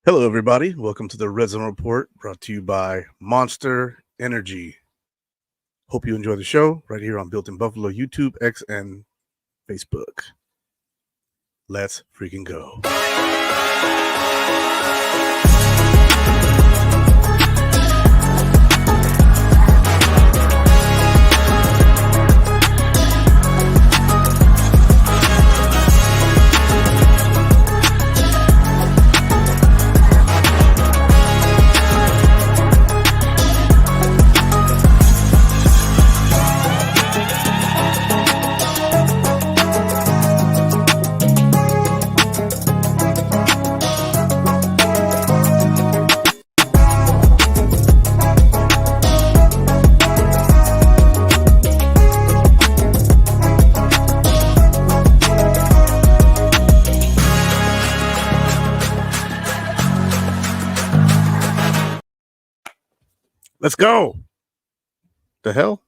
Hello, everybody. Welcome to the Redzone Report brought to you by Monster Energy. Hope you enjoy the show right here on Built in Buffalo, YouTube, X, and Facebook. Let's freaking go. Let's go. The hell?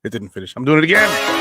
It didn't finish. I'm doing it again.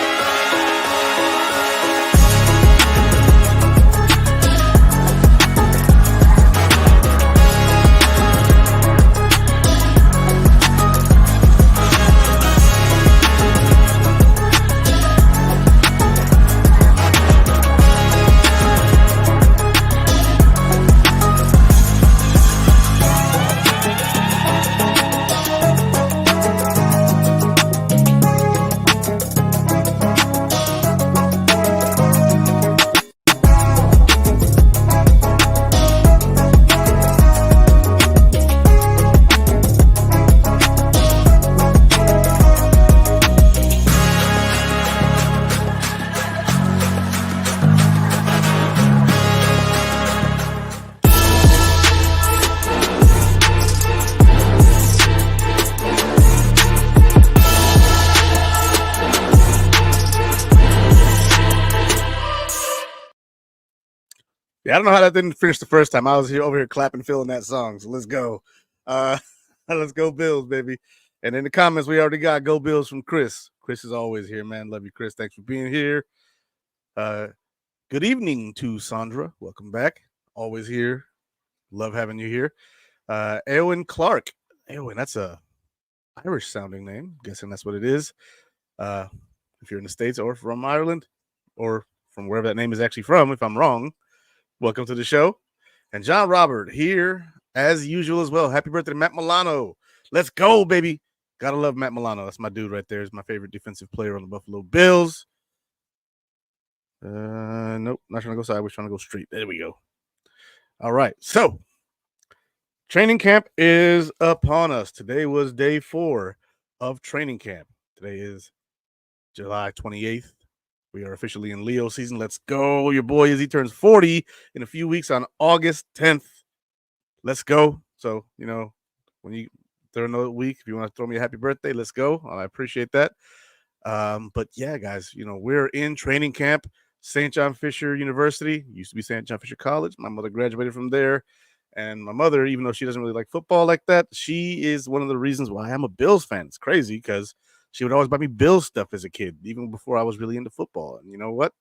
Yeah, I don't know how that didn't finish the first time. I was over here clapping, feeling that song. So let's go. Let's go Bills, baby. And in the comments, we already got Go Bills from Chris. Chris is always here, man. Love you, Chris. Thanks for being here. Good evening to Sandra. Welcome back. Always here. Love having you here. Eowyn Clark. Eowyn, that's a Irish sounding name. Guessing that's what it is. If you're in the States or from Ireland or from wherever that name is actually from, if I'm wrong, welcome to the show. And John Robert here as usual as well. Happy birthday to Matt Milano. Let's go, baby. Gotta love Matt Milano. That's my dude right there. He's my favorite defensive player on the Buffalo Bills. Nope, not trying to go sideways, trying to go straight. There we go. All right. So training camp is upon us. Today was day 4 of training camp. Today is July 28th. We are officially in Leo season. Let's go. Your boy Izzy turns 40 in a few weeks on August 10th. Let's go. So, when you throw another week, if you want to throw me a happy birthday, let's go. I appreciate that. But yeah, guys, we're in training camp. St. John Fisher University, used to be St. John Fisher College. My mother graduated from there. And my mother, even though she doesn't really like football like that, she is one of the reasons why I'm a Bills fan. It's crazy because she would always buy me Bills stuff as a kid, even before I was really into football. And you know what?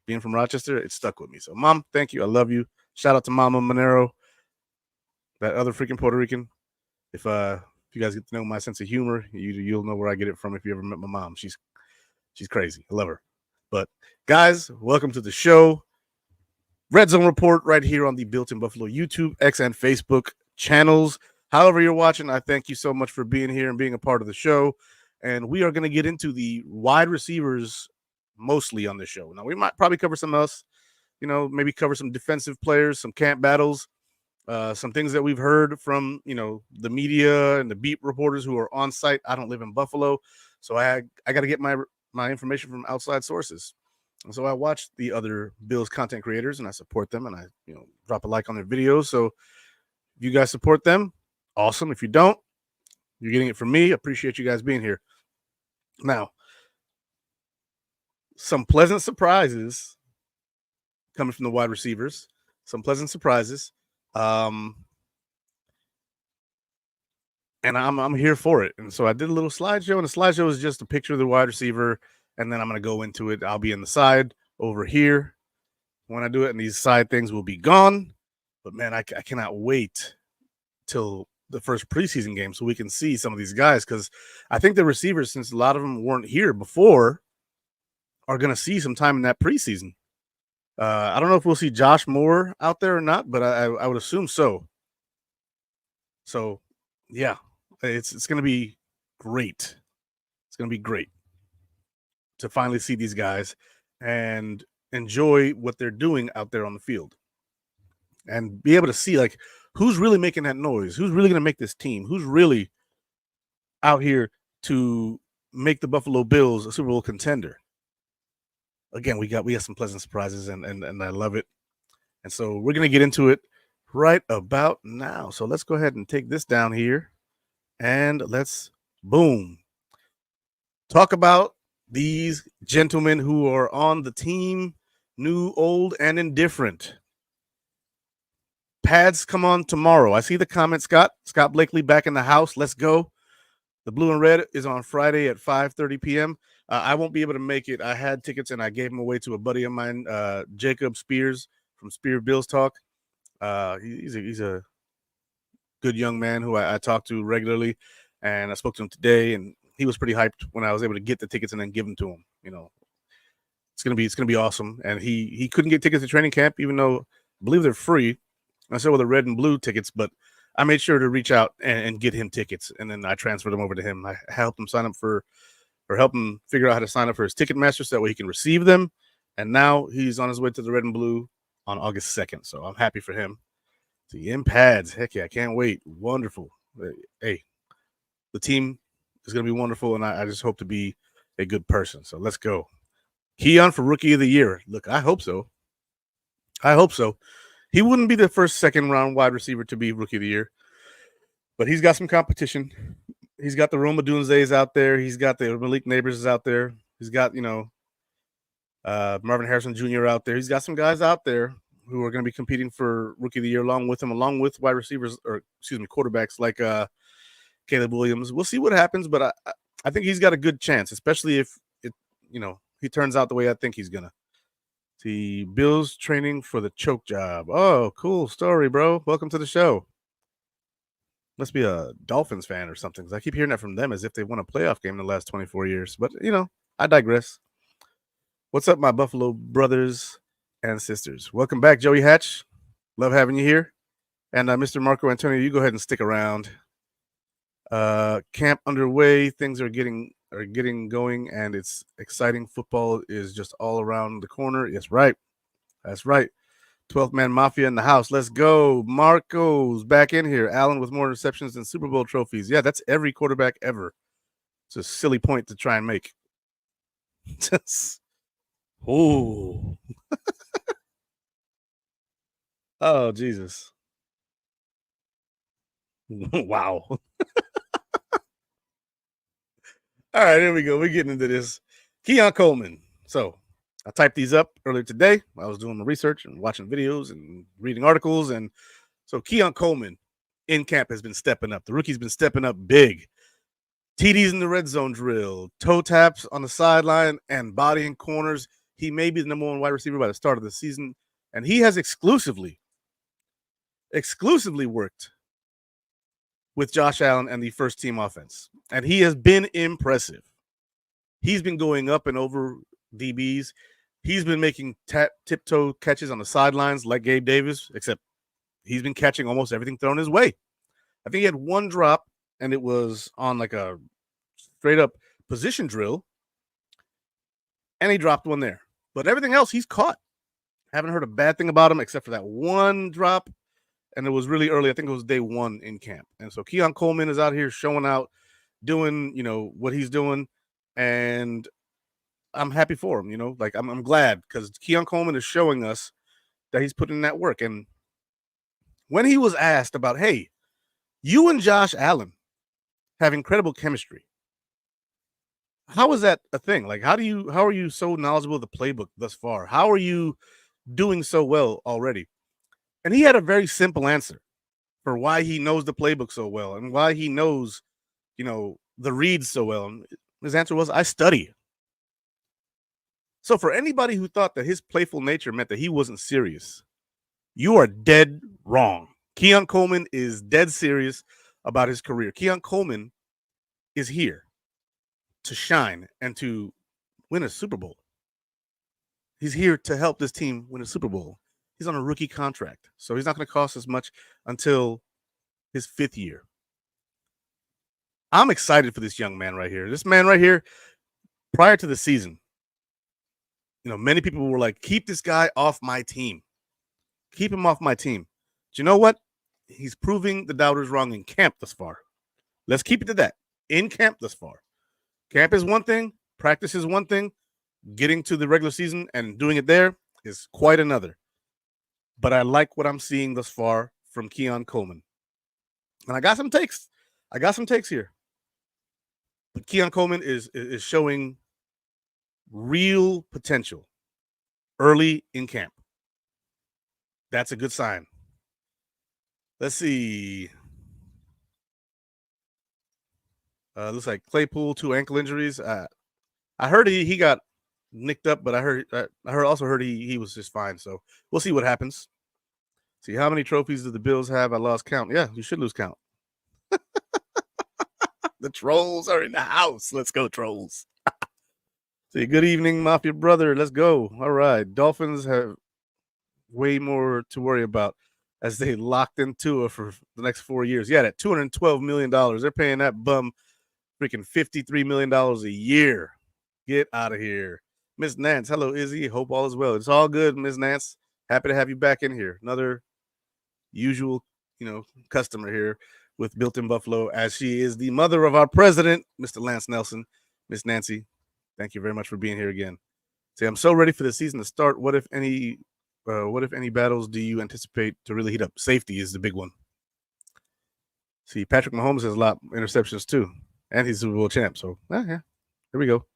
Being from Rochester, it stuck with me. So, Mom, thank you. I love you. Shout out to Mama Monero, that other freaking Puerto Rican. If you guys get to know my sense of humor, you'll know where I get it from if you ever met my mom. She's crazy. I love her. But, guys, welcome to the show. Redzone Report right here on the Built in Buffalo YouTube, X, and Facebook channels. However you're watching, I thank you so much for being here and being a part of the show. And we are going to get into the wide receivers mostly on the show. Now, we might probably cover something else, maybe cover some defensive players, some camp battles, some things that we've heard from, the media and the beat reporters who are on site. I don't live in Buffalo, so I got to get my information from outside sources. And so I watch the other Bills content creators and I support them and I, drop a like on their videos. So if you guys support them, awesome. If you don't, you're getting it from me. Appreciate you guys being here. Now, some pleasant surprises coming from the wide receivers. Some pleasant surprises. And I'm here for it. And so I did a little slideshow, and the slideshow is just a picture of the wide receiver, and then I'm going to go into it. I'll be in the side over here when I do it, and these side things will be gone. But man, I cannot wait till the first preseason game so we can see some of these guys, because I think the receivers, since a lot of them weren't here before, are going to see some time in that preseason. I don't know if we'll see Josh Moore out there or not, but I would assume so. So, yeah, it's going to be great. It's going to be great to finally see these guys and enjoy what they're doing out there on the field, and be able to see like who's really making that noise, who's really going to make this team, who's really out here to make the Buffalo Bills a Super Bowl contender. Again, we got some pleasant surprises, and I love it. And so we're going to get into it right about now. So let's go ahead and take this down here, and let's boom talk about these gentlemen who are on the team, new, old, and indifferent. Pads come on tomorrow. I see the comment, Scott Blakely back in the house. Let's go. The blue and red is on Friday at 5:30 p.m. I won't be able to make it. I had tickets and I gave them away to a buddy of mine, Jacob Spears from Spear Bills Talk. He's a good young man who I talk to regularly, and I spoke to him today, and he was pretty hyped when I was able to get the tickets and then give them to him. You know, it's gonna be awesome. And he couldn't get tickets to training camp, even though I believe they're free. I said, well, the red and blue tickets, but I made sure to reach out and get him tickets, and then I transferred them over to him. I helped him sign up or help him figure out how to sign up for his Ticketmaster so that way he can receive them. And now he's on his way to the red and blue on August 2nd. So I'm happy for him. The in pads, heck yeah, I can't wait. Wonderful. Hey, the team is going to be wonderful, and I just hope to be a good person. So let's go. Keon for Rookie of the Year. Look, I hope so. He wouldn't be the first, second round wide receiver to be Rookie of the Year, but he's got some competition. He's got the Roma Dunze's out there. He's got the Malik Neighbors out there. He's got, Marvin Harrison Jr. out there. He's got some guys out there who are going to be competing for Rookie of the Year along with him, along with wide receivers, quarterbacks like Caleb Williams. We'll see what happens, but I think he's got a good chance, especially if he turns out the way I think he's gonna. The Bills training for the choke job. Oh, cool story, bro. Welcome to the show. Must be a Dolphins fan or something, because I keep hearing that from them as if they won a playoff game in the last 24 years. But, I digress. What's up, my Buffalo brothers and sisters? Welcome back, Joey Hatch. Love having you here. And Mr. Marco Antonio, you go ahead and stick around. Camp underway. Things are getting going, and it's exciting. Football is just all around the corner. Yes, right. That's right. 12th Man Mafia in the house. Let's go. Marco's back in here. Allen with more receptions than Super Bowl trophies. Yeah, that's every quarterback ever. It's a silly point to try and make. Oh. Oh, Jesus. Wow. All right, here we go. We're getting into this. Keon Coleman. So I typed these up earlier today. I was doing my research and watching videos and reading articles. And so Keon Coleman in camp has been stepping up. The rookie's been stepping up big. TDs in the red zone drill, toe taps on the sideline, and bodying corners. He may be the number one wide receiver by the start of the season. And he has exclusively worked with Josh Allen and the first team offense. And he has been impressive. He's been going up and over DBs. He's been making tiptoe catches on the sidelines like Gabe Davis, except he's been catching almost everything thrown his way. I think he had one drop, and it was on like a straight up position drill, and he dropped one there. But everything else he's caught. Haven't heard a bad thing about him except for that one drop, and it was really early. I think it was day one in camp. And so Keon Coleman is out here showing out, doing, what he's doing, and I'm happy for him, like I'm glad, because Keon Coleman is showing us that he's putting in that work. And when he was asked about, hey, you and Josh Allen have incredible chemistry, how is that a thing? Like, how are you so knowledgeable of the playbook thus far? How are you doing so well already? And he had a very simple answer for why he knows the playbook so well and why he knows, the reads so well. And his answer was, I study. So for anybody who thought that his playful nature meant that he wasn't serious, You are dead wrong. Keon Coleman is dead serious about his career. Keon Coleman is here to shine and to win a Super Bowl. He's here to help this team win a Super Bowl. He's on a rookie contract, so he's not going to cost as much until his 5th year. I'm excited for this young man right here. This man right here, prior to the season, many people were like, keep this guy off my team. Keep him off my team. Do you know what? He's proving the doubters wrong in camp thus far. Let's keep it to that. In camp thus far. Camp is one thing. Practice is one thing. Getting to the regular season and doing it there is quite another. But I like what I'm seeing thus far from Keon Coleman. And I got some takes. Here. But Keon Coleman is showing real potential early in camp. That's a good sign. Let's see. Looks like Claypool, 2 ankle injuries. I heard he got nicked up, but I also heard he was just fine. So we'll see what happens. See, how many trophies do the Bills have? I lost count. Yeah, you should lose count. The trolls are in the house. Let's go, trolls. See, good evening, Mafia brother. Let's go. All right. Dolphins have way more to worry about as they locked in Tua for the next 4 years. Yeah, that $212 million. They're paying that bum freaking $53 million a year. Get out of here. Miss Nance, hello, Izzy. Hope all is well. It's all good, Miss Nance. Happy to have you back in here. Another usual, customer here with Built in Buffalo, as she is the mother of our president, Mr. Lance Nelson. Miss Nancy, thank you very much for being here again. See, I'm so ready for the season to start. What if any battles do you anticipate to really heat up? Safety is the big one. See, Patrick Mahomes has a lot of interceptions too, and he's Super Bowl champ. So, yeah, here we go.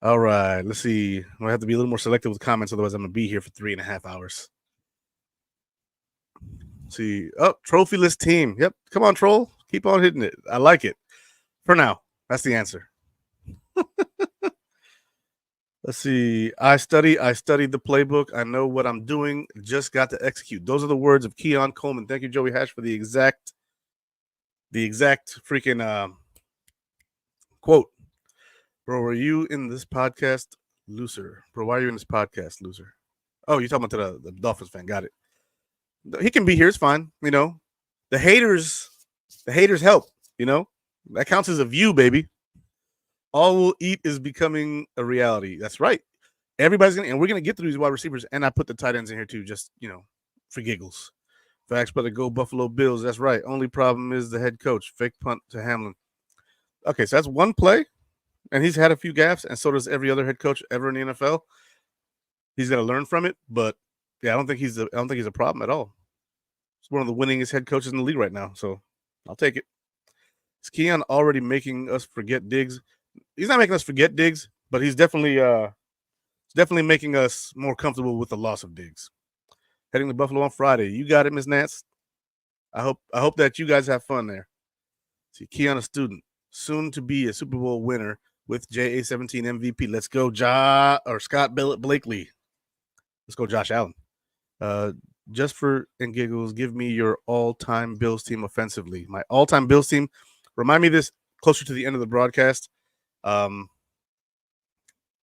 All right, let's see. I have to be a little more selective with comments, otherwise I'm going to be here for 3.5 hours. Let's see, trophyless team. Yep, come on, troll. Keep on hitting it. I like it. For now, that's the answer. Let's see. I studied the playbook. I know what I'm doing. Just got to execute. Those are the words of Keon Coleman. Thank you, Joey Hash, for the exact freaking quote. Bro, were you in this podcast, loser? Bro, why are you in this podcast, loser? Oh, you're talking about to the Dolphins fan. Got it. He can be here. It's fine. The haters help. That counts as a view, baby. All we'll eat is becoming a reality. That's right. Everybody's and we're gonna get through these wide receivers, and I put the tight ends in here too, just for giggles. Facts, but to go Buffalo Bills. That's right. Only problem is the head coach. Fake punt to Hamlin. Okay, so that's one play, and he's had a few gaffes, and so does every other head coach ever in the NFL. He's got to learn from it, but yeah, I don't think he's a problem at all. He's one of the winningest head coaches in the league right now, so I'll take it. Is Keon already making us forget Diggs? He's not making us forget Diggs, but he's definitely making us more comfortable with the loss of Diggs. Heading to Buffalo on Friday. You got it, Miss Nance. I hope that you guys have fun there. See, Keon, a student, soon to be a Super Bowl winner with JA17 MVP. Let's go, Scott Blakely. Let's go, Josh Allen. Just for and giggles, give me your all-time Bills team offensively. My all-time Bills team. Remind me of this closer to the end of the broadcast. But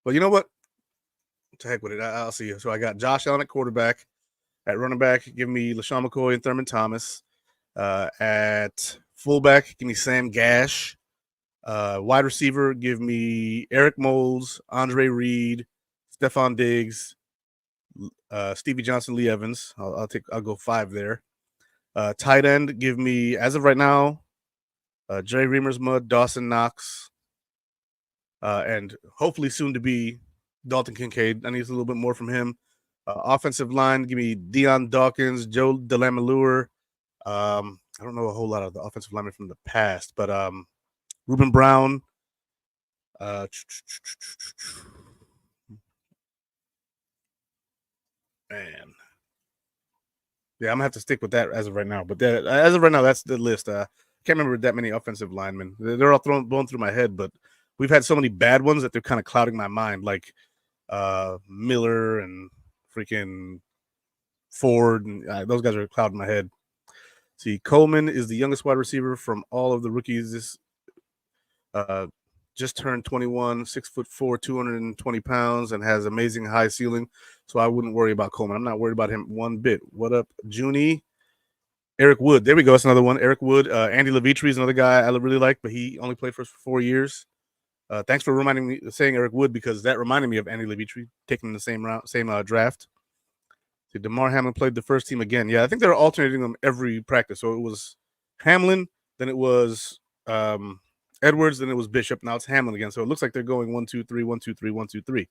you know what? What the heck with it? I'll see you. So I got Josh Allen at quarterback. At running back, give me LaShawn McCoy and Thurman Thomas. At fullback, give me Sam Gash. Wide receiver, give me Eric Moles, Andre Reed, Stephon Diggs, Stevie Johnson, Lee Evans. I'll go 5 there. Tight end, give me, as of right now, Jerry Reimers-Mudd, Dawson Knox, and hopefully soon to be Dalton Kincaid. I need a little bit more from him. Offensive line, give me Deion Dawkins, Joe DeLamielleure. I don't know a whole lot of the offensive linemen from the past, but Reuben Brown. Man. Yeah, I'm going to have to stick with that as of right now. But as of right now, that's the list. Can't remember that many offensive linemen. They're all blown through my head, but we've had so many bad ones that they're kind of clouding my mind, like Miller and freaking Ford, and those guys are clouding my head. See, Coleman is the youngest wide receiver from all of the rookies. This just turned 21, 6'4", 220 pounds, and has amazing high ceiling. So I wouldn't worry about Coleman. I'm not worried about him one bit. What up, Junie? Eric Wood. There we go. That's another one. Eric Wood. Andy Levitri is another guy I really like, but he only played for us for 4 years. Thanks for reminding me, saying Eric Wood, because that reminded me of Andy Levitri taking the same draft. See, DeMar Hamlin played the first team again. Yeah, I think they're alternating them every practice. So it was Hamlin, then it was Edwards, then it was Bishop. Now it's Hamlin again. So it looks like they're going 1, 2, 3, 1, 2, 3, 1, 2, 3.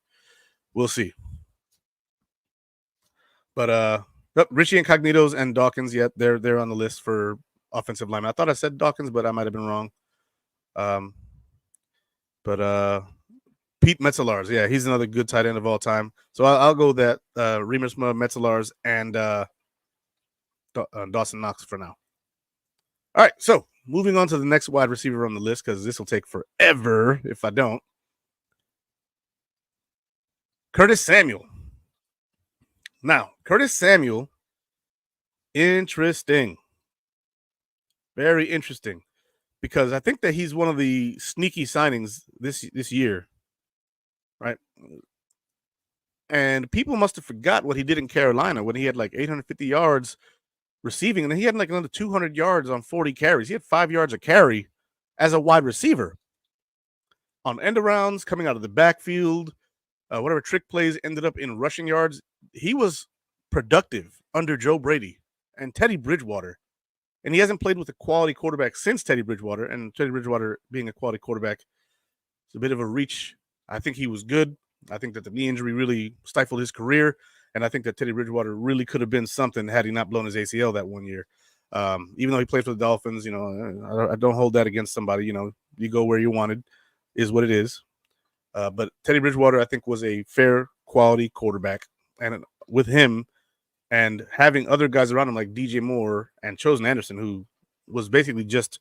We'll see. But Richie Incognitos and Dawkins, yet they're on the list for offensive lineman. I thought I said Dawkins, but I might have been wrong. But Pete Metzelaars, yeah, he's another good tight end of all time. So I'll go that Riemersma, Metzelaars, and Dawson Knox for now. All right, so moving on to the next wide receiver on the list, because this will take forever if I don't. Curtis Samuel. Now, Curtis Samuel, interesting. Very interesting. Because I think that he's one of the sneaky signings this year. Right? And people must have forgot what he did in Carolina when he had like 850 yards receiving, and then he had like another 200 yards on 40 carries. He had 5 yards a carry as a wide receiver on end arounds, coming out of the backfield, whatever trick plays ended up in rushing yards. He was productive under Joe Brady and Teddy Bridgewater, and he hasn't played with a quality quarterback since Teddy Bridgewater, and Teddy Bridgewater being a quality quarterback is a bit of a reach. I think he was good. I think that the knee injury really stifled his career, and I think that Teddy Bridgewater really could have been something had he not blown his ACL that one year. Even though he played for the Dolphins, I don't hold that against somebody. You go where you wanted, is what it is. But Teddy Bridgewater, I think, was a fair quality quarterback, and with him and having other guys around him like DJ Moore and Chosen Anderson, who was basically just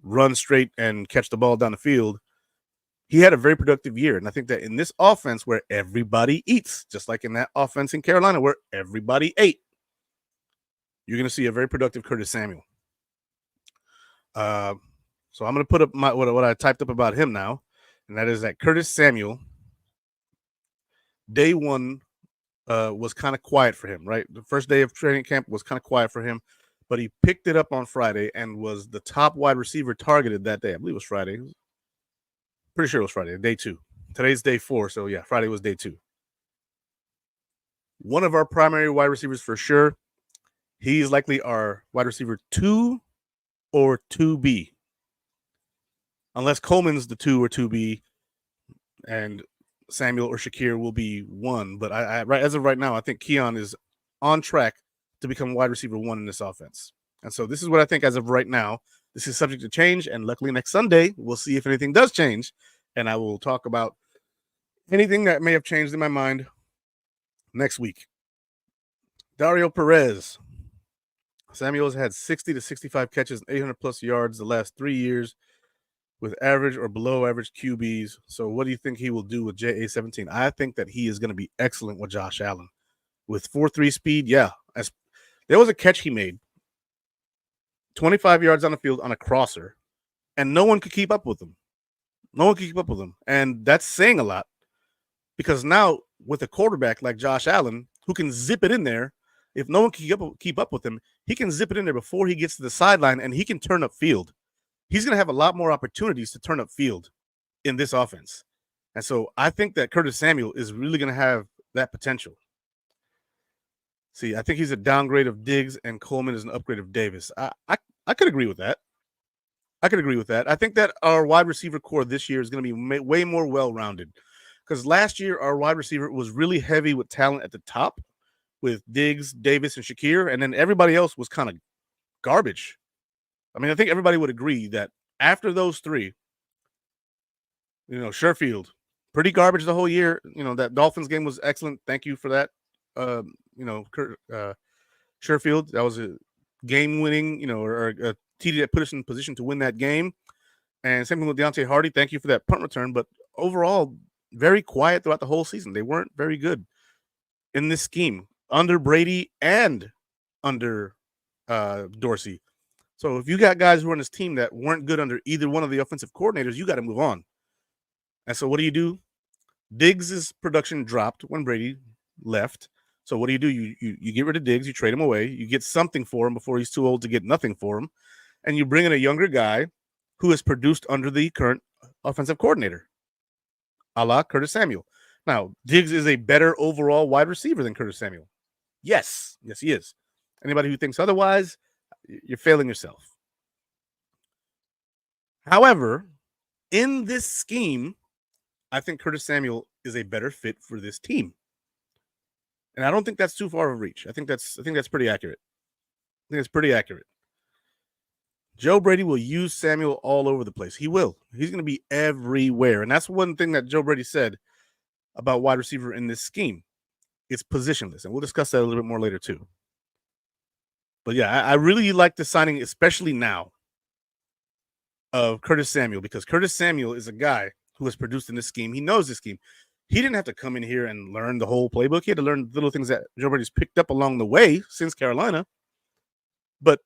run straight and catch the ball down the field, he had a very productive year. And I think that in this offense where everybody eats, just like in that offense in Carolina where everybody ate, you're going to see a very productive Curtis Samuel. So I'm going to put up what I typed up about him now, and that is that Curtis Samuel, day one was kind of quiet for him, right? The first day of training camp was kind of quiet for him, but he picked it up on Friday and was the top wide receiver targeted that day. I believe it was Friday. Pretty sure it was Friday, day 2. Today's day 4, so yeah, Friday was day 2. One of our primary wide receivers for sure. He's likely our wide receiver 2 or 2B. Unless Coleman's the 2 or 2B and Samuel or Shakir will be 1. But right as of right now, I think Keon is on track to become wide receiver 1 in this offense. And so this is what I think as of right now. This is subject to change, and luckily next Sunday, we'll see if anything does change, and I will talk about anything that may have changed in my mind next week. Dario Perez. Samuel has had 60 to 65 catches and 800-plus yards the last 3 years with average or below average QBs. So what do you think he will do with JA-17? I think that he is going to be excellent with Josh Allen. With 4.3 speed, yeah. There was a catch he made. 25 yards on the field on a crosser, and no one could keep up with him. And that's saying a lot, because now with a quarterback like Josh Allen, who can zip it in there, if no one can keep up with him, he can zip it in there before he gets to the sideline, and he can turn up field. He's going to have a lot more opportunities to turn up field in this offense. And so I think that Curtis Samuel is really going to have that potential. See, I think he's a downgrade of Diggs, and Coleman is an upgrade of Davis. I could agree with that. I think that our wide receiver core this year is going to be way more well-rounded, because last year our wide receiver was really heavy with talent at the top with Diggs, Davis, and Shakir, and then everybody else was kind of garbage. I mean, I think everybody would agree that after those 3, Sherfield, pretty garbage the whole year. That Dolphins game was excellent. Thank you for that. Sherfield, that was a game-winning, or a TD that put us in position to win that game. And same thing with Deontay Hardy. Thank you for that punt return. But overall, very quiet throughout the whole season. They weren't very good in this scheme. under Brady and under Dorsey. So if you got guys who are on this team that weren't good under either one of the offensive coordinators, you got to move on. And so what do? Diggs' production dropped when Brady left. So what do? You get rid of Diggs, you trade him away, you get something for him before he's too old to get nothing for him, and you bring in a younger guy who has produced under the current offensive coordinator, a la Curtis Samuel. Now, Diggs is a better overall wide receiver than Curtis Samuel. Yes, he is. Anybody who thinks otherwise, you're failing yourself. However, in this scheme, I think Curtis Samuel is a better fit for this team. And I don't think that's too far of a reach. I think that's pretty accurate. I think it's pretty accurate. Joe Brady will use Samuel all over the place. He will. He's going to be everywhere. And that's one thing that Joe Brady said about wide receiver in this scheme. It's positionless. And we'll discuss that a little bit more later too. But yeah, I really like the signing, especially now, of Curtis Samuel, because Curtis Samuel is a guy who has produced in this scheme. He knows this scheme. He didn't have to come in here and learn the whole playbook. He had to learn little things that Joe Brady's picked up along the way since Carolina. But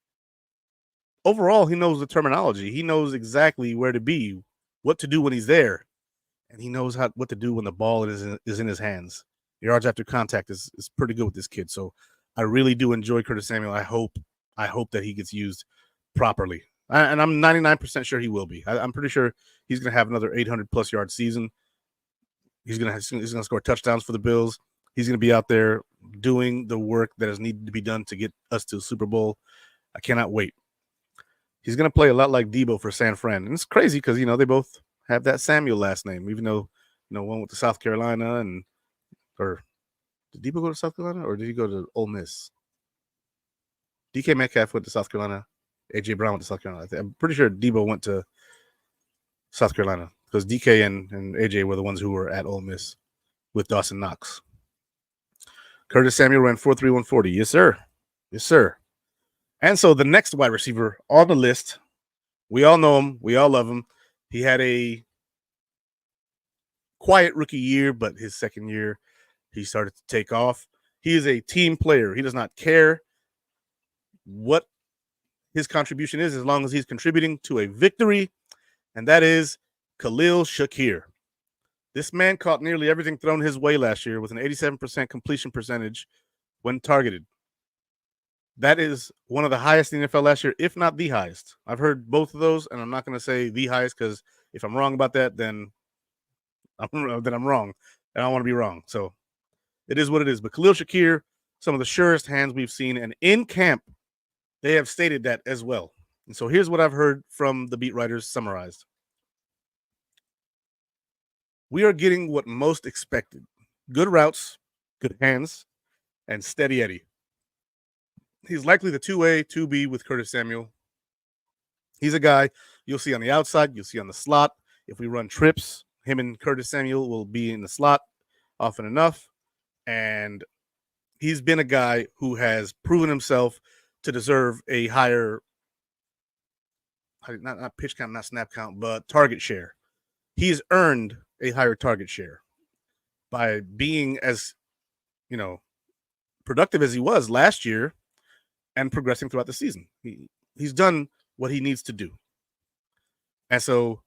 overall, he knows the terminology. He knows exactly where to be, what to do when he's there, and he knows what to do when the ball is in his hands. Yards after contact is pretty good with this kid. So I really do enjoy Curtis Samuel. I hope that he gets used properly. And I'm 99% sure he will be. I'm pretty sure he's going to have another 800-plus yard season. He's going to score touchdowns for the Bills. He's going to be out there doing the work that is needed to be done to get us to the Super Bowl. I cannot wait. He's going to play a lot like Debo for San Fran. And it's crazy because, they both have that Samuel last name, even though, one went to South Carolina or did Debo go to South Carolina or did he go to Ole Miss? DK Metcalf went to South Carolina. A.J. Brown went to South Carolina. I'm pretty sure Debo went to South Carolina because DK and A.J. were the ones who were at Ole Miss with Dawson Knox. Curtis Samuel ran 4.3 140. Yes, sir. Yes, sir. And so the next wide receiver on the list, we all know him. We all love him. He had a quiet rookie year, but his second year, he started to take off. He is a team player. He does not care what his contribution is as long as he's contributing to a victory, and that is Khalil Shakir. This man caught nearly everything thrown his way last year with an 87% completion percentage when targeted. That is one of the highest in the NFL last year, if not the highest. I've heard both of those, and I'm not going to say the highest because if I'm wrong about that, then I'm wrong, and I don't want to be wrong. So it is what it is. But Khalil Shakir, some of the surest hands we've seen, and in camp, they have stated that as well. And so here's what I've heard from the beat writers summarized. We are getting what most expected. Good routes, good hands, and steady Eddie. He's likely the 2A, 2B with Curtis Samuel. He's a guy you'll see on the outside, you'll see on the slot. If we run trips, him and Curtis Samuel will be in the slot often enough. And he's been a guy who has proven himself to deserve a higher, not pitch count, not snap count, but target share. He's earned a higher target share by being as, productive as he was last year and progressing throughout the season. He's done what he needs to do. And so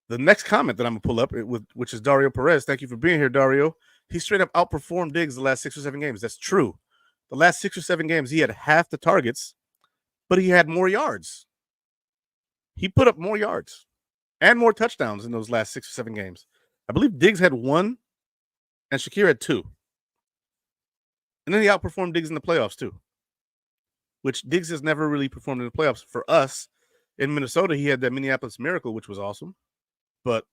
the next comment that I'm going to pull up, which is Dario Perez. Thank you for being here, Dario. He straight up outperformed Diggs the last 6 or 7 games. That's true. The last 6 or 7 games, he had half the targets, but he had more yards. He put up more yards and more touchdowns in those last 6 or 7 games. I believe Diggs had 1 and Shakir had 2. And then he outperformed Diggs in the playoffs too, which Diggs has never really performed in the playoffs for us. In Minnesota, he had that Minneapolis Miracle, which was awesome. But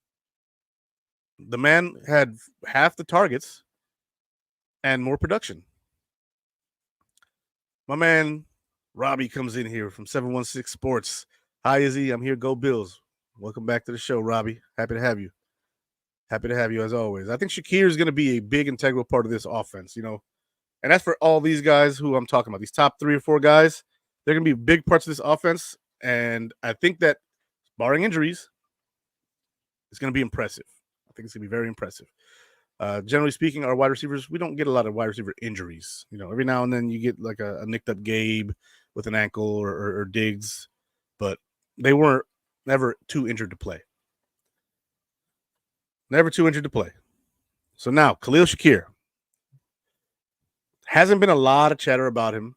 the man had half the targets and more production. My man, Robbie, comes in here from 716 Sports. Hi, Izzy. I'm here. Go Bills. Welcome back to the show, Robbie. Happy to have you. Happy to have you as always. I think Shakir is going to be a big integral part of this offense, And that's for all these guys who I'm talking about. These top 3 or 4 guys, they're going to be big parts of this offense. And I think that, barring injuries, it's going to be impressive. I think it's going to be very impressive. Generally speaking, our wide receivers, we don't get a lot of wide receiver injuries. Every now and then you get like a nicked up Gabe with an ankle or Diggs, but they weren't never too injured to play. Never too injured to play. So now, Khalil Shakir. Hasn't been a lot of chatter about him,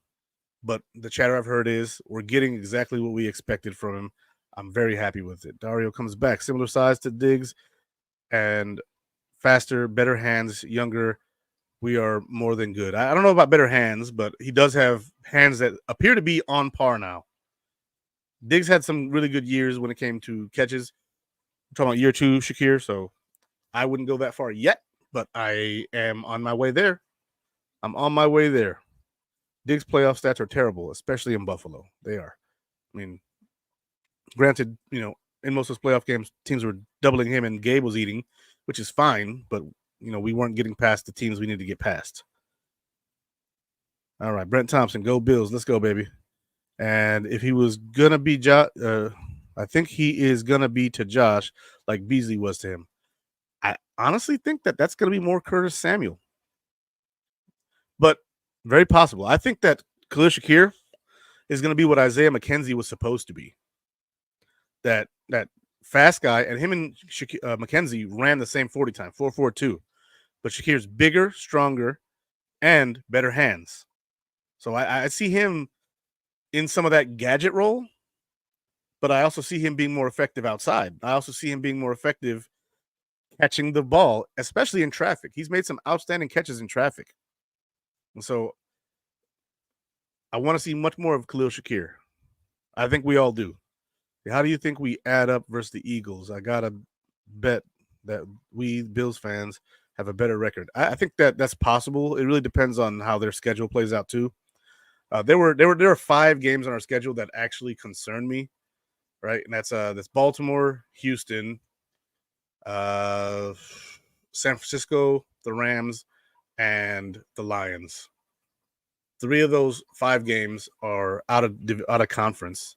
but the chatter I've heard is we're getting exactly what we expected from him. I'm very happy with it. Dario comes back, similar size to Diggs, and faster, better hands, younger. We are more than good. I don't know about better hands, but he does have hands that appear to be on par now. Diggs had some really good years when it came to catches. I'm talking about year 2, Shakir, so I wouldn't go that far yet, but I am on my way there. I'm on my way there. Diggs' playoff stats are terrible, especially in Buffalo. They are. I mean, granted, in most of those playoff games, teams were doubling him and Gabe was eating, which is fine, but, we weren't getting past the teams we needed to get past. All right, Brent Thompson, go Bills. Let's go, baby. And if he was going to be I think he is going to be to Josh like Beasley was to him. I honestly think that that's going to be more Curtis Samuel. But very possible. I think that Khalil Shakir is going to be what Isaiah McKenzie was supposed to be. That fast guy, and him and McKenzie ran the same 40 time, 4.42. But Shakir's bigger, stronger, and better hands. So I see him in some of that gadget role, but I also see him being more effective outside. I also see him being more effective catching the ball, especially in traffic. He's made some outstanding catches in traffic. And so I want to see much more of Khalil Shakir. I think we all do. How do you think we add up versus the Eagles? I got to bet that we Bills fans have a better record. I think that's possible. It really depends on how their schedule plays out too. There were 5 games on our schedule that actually concern me, right? And that's Baltimore, Houston, San Francisco, the Rams, and the Lions. 3 of those 5 games are out of conference.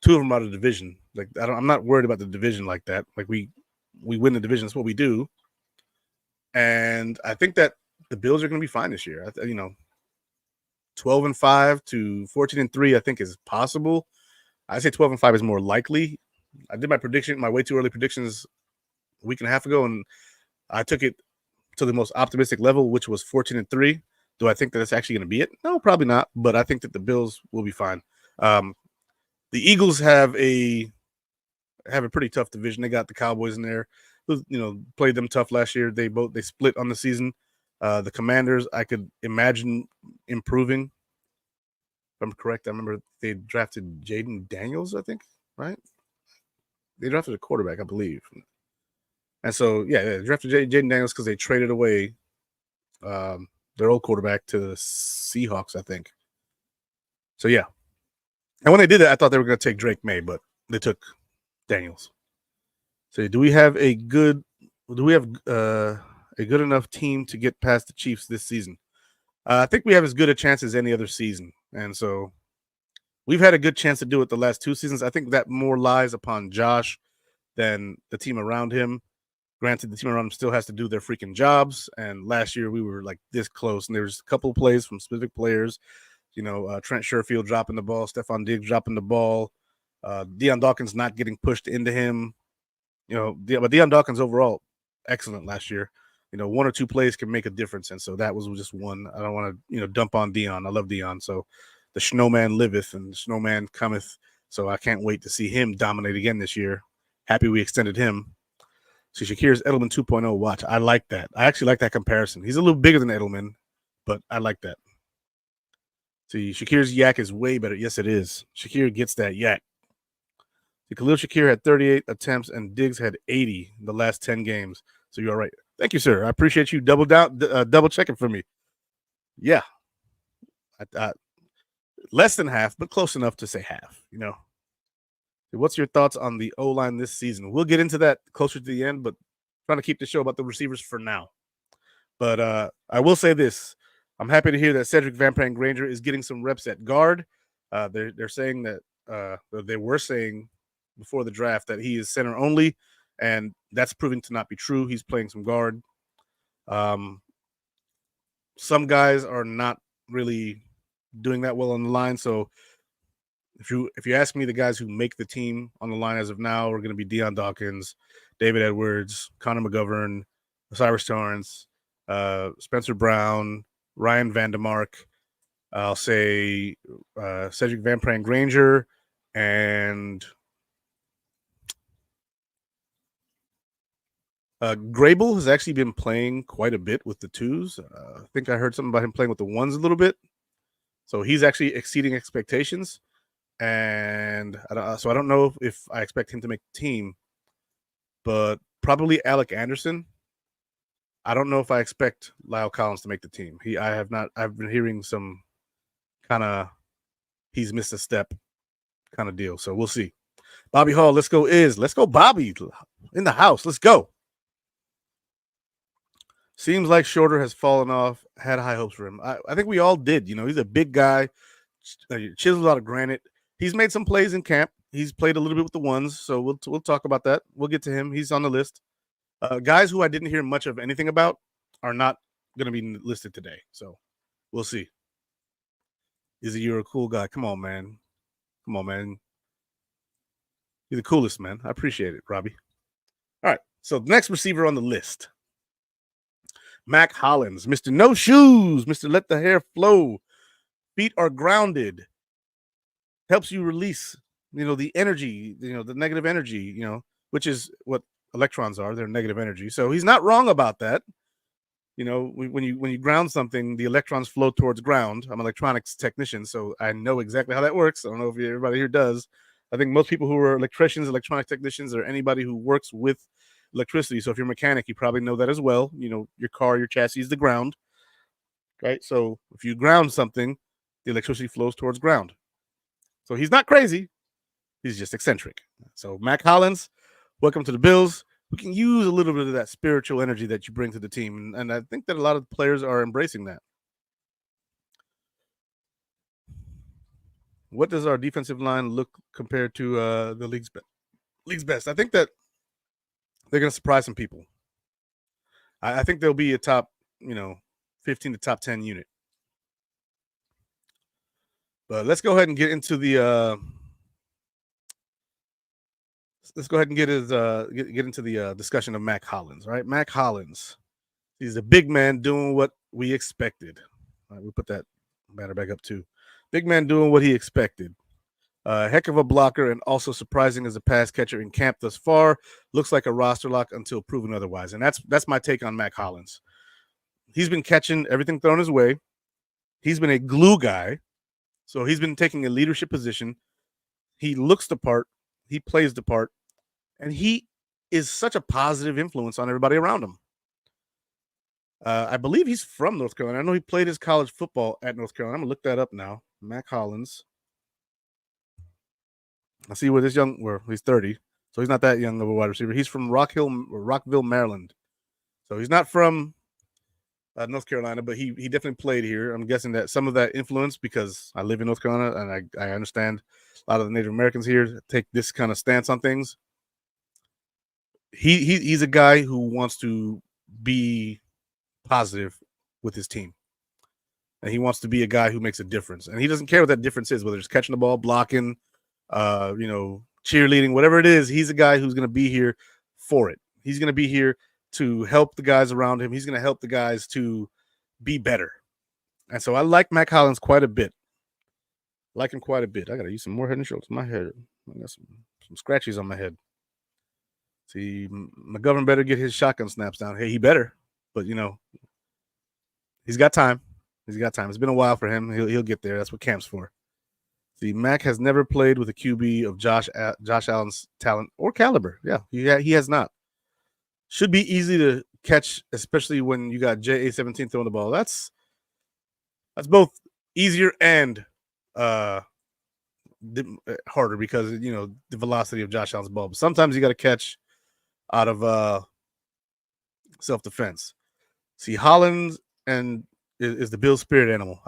2 of them out of division. Like I'm not worried about the division like that. Like we win the division. That's what we do. And I think that the Bills are going to be fine this year. 12-5 to 14-3, I think is possible. I say 12-5 is more likely. I did my way too early predictions a week and a half ago, and I took it to the most optimistic level, which was 14-3. Do I think that it's actually going to be it? No, probably not. But I think that the Bills will be fine. The Eagles have a pretty tough division. They got the Cowboys in there, who played them tough last year. They split on the season. The Commanders, I could imagine improving. If I'm correct, I remember they drafted Jaden Daniels, I think, right? They drafted a quarterback, I believe. And so, they drafted Jaden Daniels because they traded away their old quarterback to the Seahawks, I think. So, yeah. And when they did that, I thought they were going to take Drake May, but they took Daniels. So, do we have a good enough team to get past the Chiefs this season? I think we have as good a chance as any other season. And so we've had a good chance to do it the last 2 seasons. I think that more lies upon Josh than the team around him. Granted, the team around him still has to do their freaking jobs. And last year we were like this close. And there was a couple of plays from specific players. Trent Sherfield dropping the ball, Stephon Diggs dropping the ball, Deion Dawkins not getting pushed into him. But Deion Dawkins overall excellent last year. 1 or 2 plays can make a difference, and so that was just one. I don't want to dump on Deion. I love Deion. So the snowman liveth and the snowman cometh. So I can't wait to see him dominate again this year. Happy we extended him. See, Shakir's Edelman 2.0 watch. I like that. I actually like that comparison. He's a little bigger than Edelman, but I like that. See, Shakir's yak is way better. Yes, it is. Shakir gets that yak. See, Khalil Shakir had 38 attempts and Diggs had 80 in the last 10 games. So you're all right. Thank you, sir. I appreciate you double checking for me. Yeah. Less than half, but close enough to say half, What's your thoughts on the O-line this season? We'll get into that closer to the end, but trying to keep the show about the receivers for now. But I will say this. I'm happy to hear that Cedric Van Pran Granger is getting some reps at guard. They're saying that they were saying before the draft that he is center only, and that's proving to not be true. He's playing some guard. Some guys are not really doing that well on the line. So if you ask me, the guys who make the team on the line as of now are going to be Deion Dawkins, David Edwards, Connor McGovern, Cyrus Torrance, Spencer Brown, Ryan Vandermark. I'll say Cedric Van Pran Granger, and Grable has actually been playing quite a bit with the twos. I think I heard something about him playing with the ones a little bit. So he's actually exceeding expectations. And so I don't know if I expect him to make the team, but probably Alec Anderson. I don't know if I expect Lyle Collins to make the team. I've been hearing some kind of he's missed a step kind of deal. So we'll see. Bobby Hall, let's go Bobby in the house. Let's go. Seems like Shorter has fallen off. Had high hopes for him. I think we all did. He's a big guy, chiseled out of granite. He's made some plays in camp. He's played a little bit with the ones, so we'll talk about that. We'll get to him. He's on the list. Guys who I didn't hear much of anything about are not going to be listed today. So we'll see. Izzy, you're a cool guy. Come on, man. You're the coolest, man. I appreciate it, Robbie. All right. So the next receiver on the list, Mack Hollins, Mr. No Shoes, Mr. Let the Hair Flow. Feet are grounded. Helps you release, the energy, the negative energy, which is what electrons are. They're negative energy. So he's not wrong about that. When you ground something, the electrons flow towards ground. I'm an electronics technician, so I know exactly how that works. I don't know if everybody here does. I think most people who are electricians, electronic technicians, or anybody who works with electricity. So if you're a mechanic, you probably know that as well. Your car, your chassis is the ground, right? So if you ground something, the electricity flows towards ground. So he's not crazy. He's just eccentric. So Mack Hollins, welcome to the Bills. We can use a little bit of that spiritual energy that you bring to the team. And I think that a lot of players are embracing that. What does our defensive line look compared to the league's best? I think that they're going to surprise some people. I think they'll be a top, 15 to top 10 unit. But let's go ahead and get into the let's go ahead and get into the discussion of Mack Hollins. Right, Mack Hollins, he's a big man doing what we expected. All right, we put that banner back up too. Big man doing what he expected. Heck of a blocker and also surprising as a pass catcher in camp thus far. Looks like a roster lock until proven otherwise. And that's my take on Mack Hollins. He's been catching everything thrown his way. He's been a glue guy. So he's been taking a leadership position. He looks the part. He plays the part. And he is such a positive influence on everybody around him. I believe he's from North Carolina. I know he played his college football at North Carolina. I'm going to look that up now. Mack Hollins. I see where he's 30. So he's not that young of a wide receiver. He's from Rockville, Maryland. So he's not from North Carolina, but he definitely played here. I'm guessing that some of that influence, because I live in North Carolina and I understand a lot of the Native Americans here take this kind of stance on things. He's a guy who wants to be positive with his team. And he wants to be a guy who makes a difference. And he doesn't care what that difference is, whether it's catching the ball, blocking, cheerleading, whatever it is. He's a guy who's going to be here for it. He's going to be here to help the guys around him. He's going to help the guys to be better. And so I like Mack Hollins quite a bit. I got to use some more Head and Shoulders. My head, I got some scratches on my head. See, McGovern better get his shotgun snaps down. Hey, he better. But, he's got time. It's been a while for him. He'll get there. That's what camp's for. See, Mack has never played with a QB of Josh Allen's talent or caliber. Yeah, he has not. Should be easy to catch, especially when you got JA-17 throwing the ball. That's both easier and harder because, the velocity of Josh Allen's ball. But sometimes you got to catch out of self-defense. See, Hollins is the Bills' spirit animal.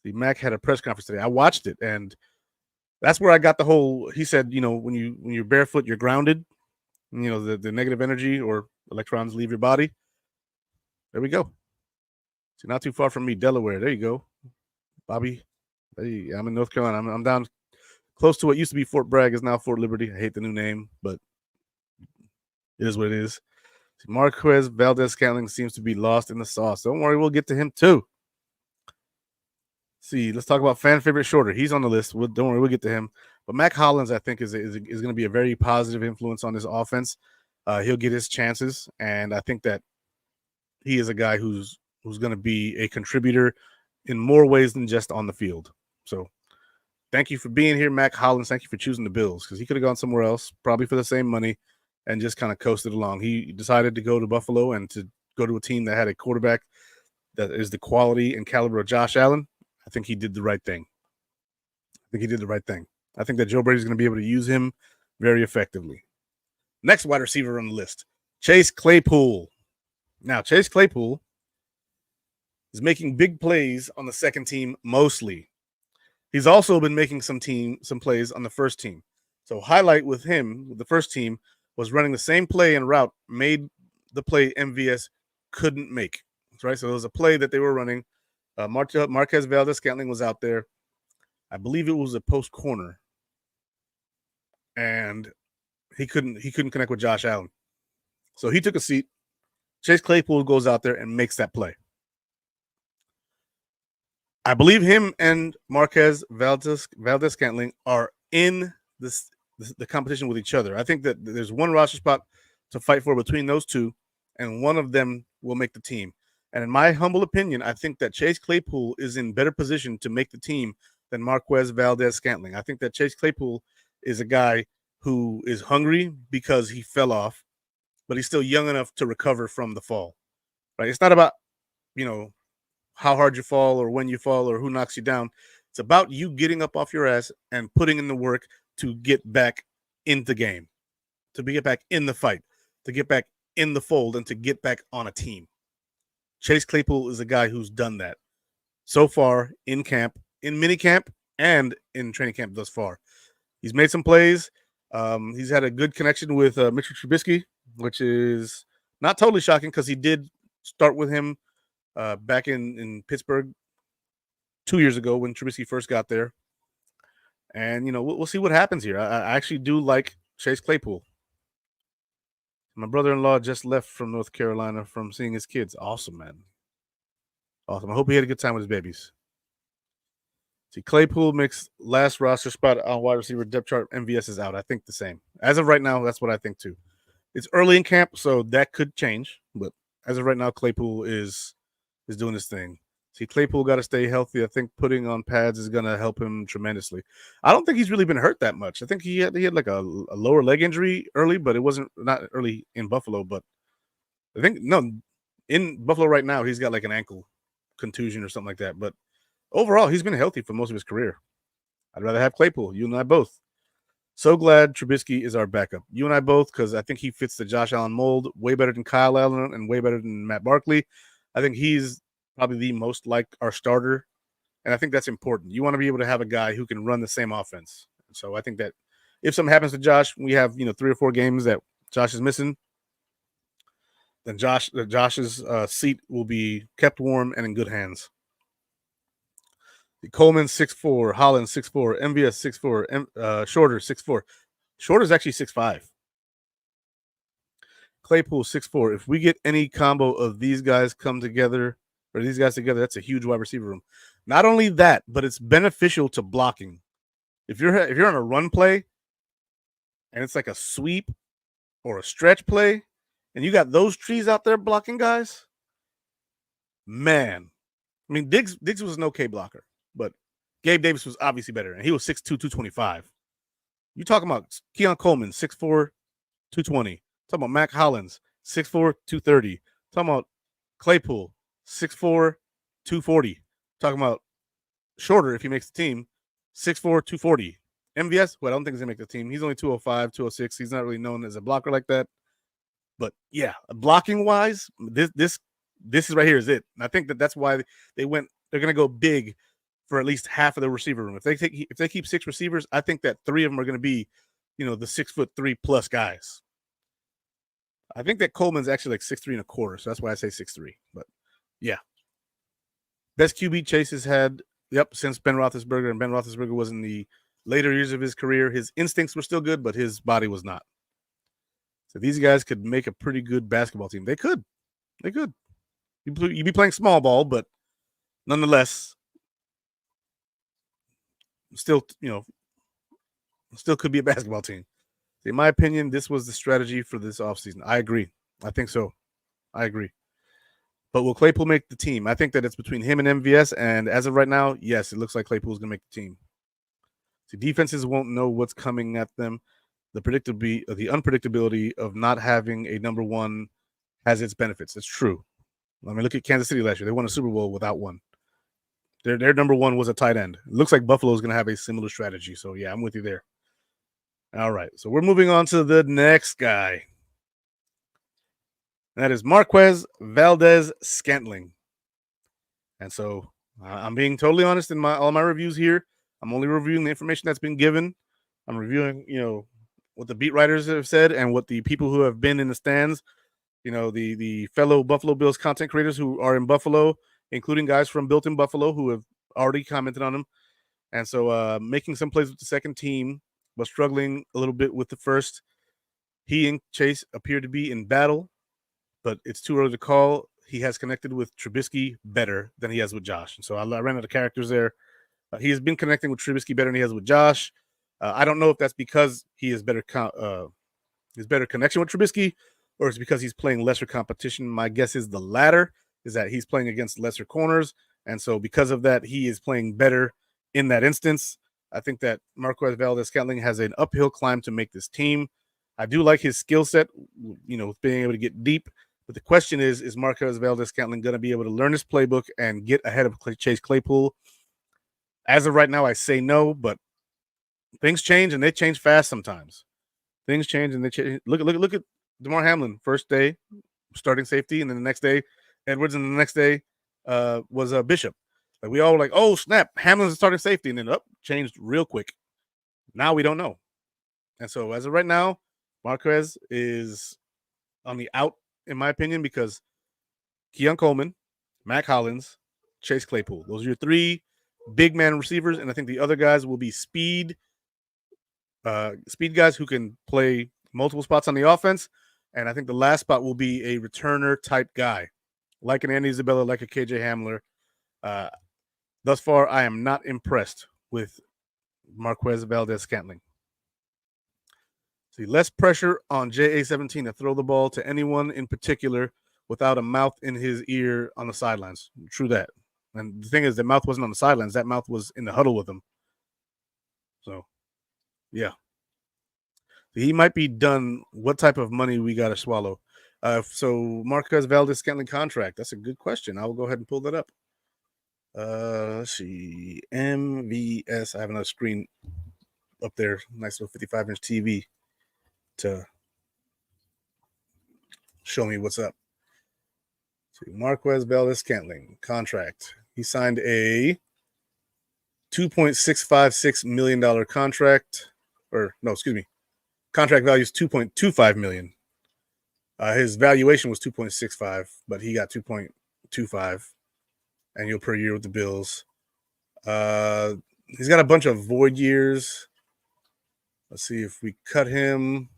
See, Mack had a press conference today. I watched it, and that's where I got the whole. He said, when you're barefoot, you're grounded. The negative energy or electrons leave your body. There we go. See, not too far from me, Delaware. There you go, Bobby. Hey, I'm in North Carolina. I'm down close to what used to be Fort Bragg, is now Fort Liberty. I hate the new name, but it is what it is. See, Marquez Valdez-Scantling seems to be lost in the sauce. Don't worry, we'll get to him too. See, let's talk about fan favorite Shorter. He's on the list. Don't worry, we'll get to him. But Mack Hollins, I think, is going to be a very positive influence on this offense. He'll get his chances, and I think that he is a guy who's going to be a contributor in more ways than just on the field. So thank you for being here, Mack Hollins. Thank you for choosing the Bills, because he could have gone somewhere else, probably for the same money, and just kind of coasted along. He decided to go to Buffalo and to go to a team that had a quarterback that is the quality and caliber of Josh Allen. I think he did the right thing. I think that Joe Brady's going to be able to use him very effectively. Next wide receiver on the list, Chase Claypool. Now, Chase Claypool is making big plays on the second team mostly. He's also been making some plays on the first team. So highlight with him, with the first team, was running the same play and route, made the play MVS couldn't make. Right? So it was a play that they were running. Marquez Valdez-Scantling was out there. I believe it was a post corner, and he couldn't connect with Josh Allen. So he took a seat. Chase Claypool goes out there and makes that play. I believe him and Marquez Valdez-Scantling are in the competition with each other. I think that there's one roster spot to fight for between those two, and one of them will make the team. And in my humble opinion, I think that Chase Claypool is in better position to make the team than Marquez Valdez-Scantling. I think that Chase Claypool is a guy who is hungry because he fell off, but he's still young enough to recover from the fall. Right? It's not about, how hard you fall or when you fall or who knocks you down. It's about you getting up off your ass and putting in the work to get back in the game, to get back in the fight, to get back in the fold, and to get back on a team. Chase Claypool is a guy who's done that so far in camp, in mini camp, and in training camp thus far. He's made some plays. He's had a good connection with Mitchell Trubisky, which is not totally shocking because he did start with him back in Pittsburgh 2 years ago when Trubisky first got there. And, we'll see what happens here. I actually do like Chase Claypool. My brother-in-law just left from North Carolina from seeing his kids. Awesome, man. Awesome. I hope he had a good time with his babies. See, Claypool makes last roster spot on wide receiver depth chart. MVS is out. I think the same. As of right now, that's what I think too. It's early in camp, so that could change. But as of right now, Claypool is doing his thing. See, Claypool got to stay healthy. I think putting on pads is going to help him tremendously. I don't think he's really been hurt that much. I think he had like a lower leg injury early, but it wasn't not early in Buffalo. But I think, in Buffalo right now, he's got like an ankle contusion or something like that. But overall, he's been healthy for most of his career. I'd rather have Claypool, you and I both. So glad Trubisky is our backup. You and I both, because I think he fits the Josh Allen mold way better than Kyle Allen and way better than Matt Barkley. I think he's probably the most like our starter, and I think that's important. You want to be able to have a guy who can run the same offense. So I think that if something happens to Josh, we have 3 or 4 games that Josh is missing, then Josh's seat will be kept warm and in good hands. Coleman 6'4", Hollins 6'4", MVS 6'4", Shorter 6'4". Shorter's actually 6'5". Claypool 6'4". If we get any combo of these guys together, that's a huge wide receiver room. Not only that, but it's beneficial to blocking. If you're on a run play and it's like a sweep or a stretch play, and you got those trees out there blocking guys, man. I mean, Diggs was an okay blocker, but Gabe Davis was obviously better, and he was 6'2", 225. You talking about Keon Coleman, 6'4", 220. Talking about Mack Hollins, 6'4", 230. Talking about Claypool, 6'4", 240. Talking about Shorter, if he makes the team, 6'4", 240. MVS, well, I don't think he's going to make the team. He's only 205, 206. He's not really known as a blocker like that. But, yeah, blocking-wise, this is right here is it. And I think that's why they're going to go big for at least half of the receiver room. If they keep 6 receivers, I think that 3 of them are going to be, the 6'3+ guys. I think that Coleman's actually like 6'3" and a quarter, so that's why I say 6'3". But yeah, best QB Chase has had. Yep, since Ben Roethlisberger, and Ben Roethlisberger was in the later years of his career. His instincts were still good, but his body was not. So these guys could make a pretty good basketball team. They could. They could. You'd be playing small ball, but nonetheless, still, still could be a basketball team. In my opinion, this was the strategy for this offseason. I agree. I think so. I agree. But will Claypool make the team? I think that it's between him and MVS. And as of right now, yes, it looks like Claypool's going to make the team. See, defenses won't know what's coming at them. The unpredictability of not having a number one has its benefits. It's true. I mean, look at Kansas City last year. They won a Super Bowl without one. Their number one was a tight end. It looks like Buffalo's going to have a similar strategy. So, yeah, I'm with you there. All right. So we're moving on to the next guy. That is Marquez Valdez-Scantling. And so I'm being totally honest in all my reviews here. I'm only reviewing the information that's been given. I'm reviewing, what the beat writers have said and what the people who have been in the stands, the fellow Buffalo Bills content creators who are in Buffalo, including guys from Built in Buffalo who have already commented on him. And so making some plays with the second team, but struggling a little bit with the first. He and Chase appear to be in battle, but it's too early to call. He has connected with Trubisky better than he has with Josh. And so I ran out of characters there. He has been connecting with Trubisky better than he has with Josh. I don't know if that's because he is better his better connection with Trubisky, or it's because he's playing lesser competition. My guess is the latter, is that he's playing against lesser corners. And so because of that, he is playing better in that instance. I think that Marquez Valdez-Scantling has an uphill climb to make this team. I do like his skill set, being able to get deep. But the question is Marquez Valdez-Scantling going to be able to learn his playbook and get ahead of Chase Claypool? As of right now, I say no, but things change and they change fast sometimes. Things change and they change. Look at DeMar Hamlin, first day, starting safety, and then the next day, Edwards, and the next day was Bishop. Like we all were like, oh snap, Hamlin's starting safety, and then changed real quick. Now we don't know. And so as of right now, Marquez is on the out, in my opinion, because Keon Coleman, Mack Hollins, Chase Claypool. Those are your three big man receivers, and I think the other guys will be speed guys who can play multiple spots on the offense. And I think the last spot will be a returner type guy, like an Andy Isabella, like a KJ Hamler. Thus far, I am not impressed with Marquez Valdez-Scantling. See, less pressure on JA-17 to throw the ball to anyone in particular without a mouth in his ear on the sidelines. True that. And the thing is, the mouth wasn't on the sidelines. That mouth was in the huddle with him. So, yeah. He might be done. What type of money we got to swallow? So Marquez Valdez-Scantling contract. That's a good question. I will go ahead and pull that up. Let's see. MVS. I have another screen up there. Nice little 55-inch TV to show me what's up. So Marquez Valdez-Scantling contract. He signed a $2.656 million contract. Or no, excuse me. Contract value is $2.25 million. His valuation was 2.65, but he got 2.25 annual per year with the Bills. He's got a bunch of void years. Let's see if we cut him.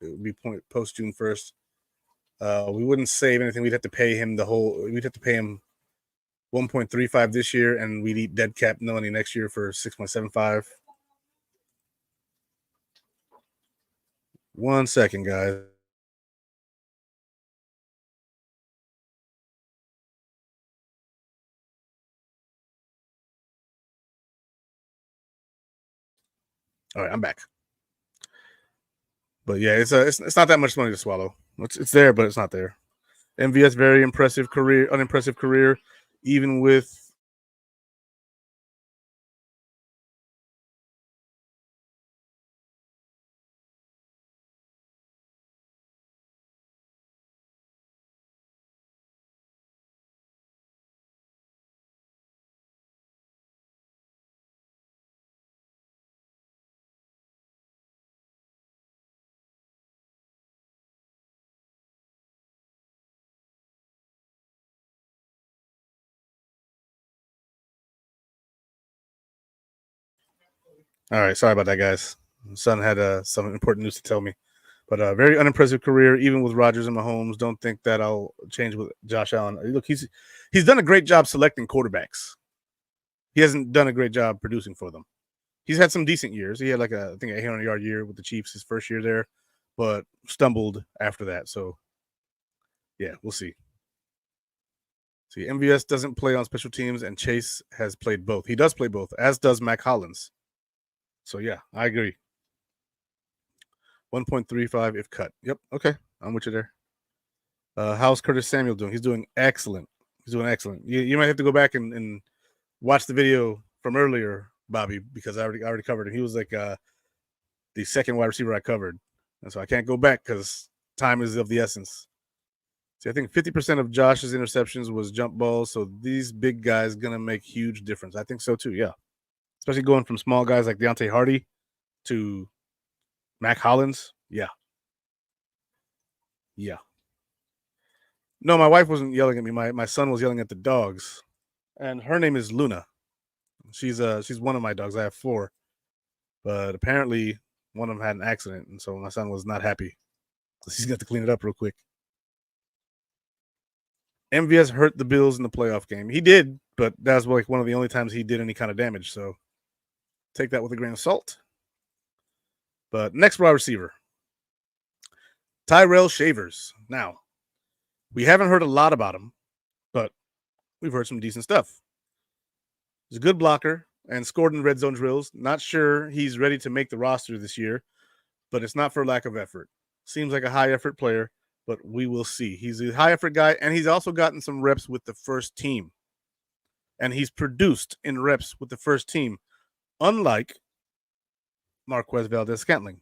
It would be post June 1st. We wouldn't save anything. We'd have to pay him we'd have to pay him 1.35 this year, and we'd eat dead cap money next year for 6.75. 1 second, guys. All right, I'm back. But yeah, it's not that much money to swallow. It's there, but it's not there. MVS, very impressive career, unimpressive career, even with All right, sorry about that, guys. Son had some important news to tell me. But a very unimpressive career, even with Rodgers and Mahomes. Don't think that I'll change with Josh Allen. Look, he's done a great job selecting quarterbacks. He hasn't done a great job producing for them. He's had some decent years. He had like I think, 800-yard year with the Chiefs his first year there, but stumbled after that. So, yeah, we'll see. See, MVS doesn't play on special teams, and Chase has played both. He does play both, as does Mack Hollins. So, yeah, I agree. 1.35 if cut. Yep. Okay. I'm with you there. How's Curtis Samuel doing? He's doing excellent. He's doing excellent. You might have to go back and watch the video from earlier, Bobby, because I already covered him. He was like the second wide receiver I covered, and so I can't go back because time is of the essence. See, I think 50% of Josh's interceptions was jump balls, so these big guys gonna make huge difference. I think so too. Yeah, especially going from small guys like Deontay Hardy to Mack Hollins. Yeah, yeah. No, my wife wasn't yelling at me. My son was yelling at the dogs, and her name is Luna. She's one of my dogs. I have 4, but apparently one of them had an accident, and so my son was not happy because he's got to clean it up real quick. MVS hurt the Bills in the playoff game. He did, but that's like one of the only times he did any kind of damage. So take that with a grain of salt. But next wide receiver, Tyrell Shavers. Now, we haven't heard a lot about him, but we've heard some decent stuff. He's a good blocker and scored in red zone drills. Not sure he's ready to make the roster this year, but it's not for lack of effort. Seems like a high effort player, but we will see. He's a high effort guy, and he's also gotten some reps with the first team. And he's produced in reps with the first team, unlike Marquez Valdez-Scantling.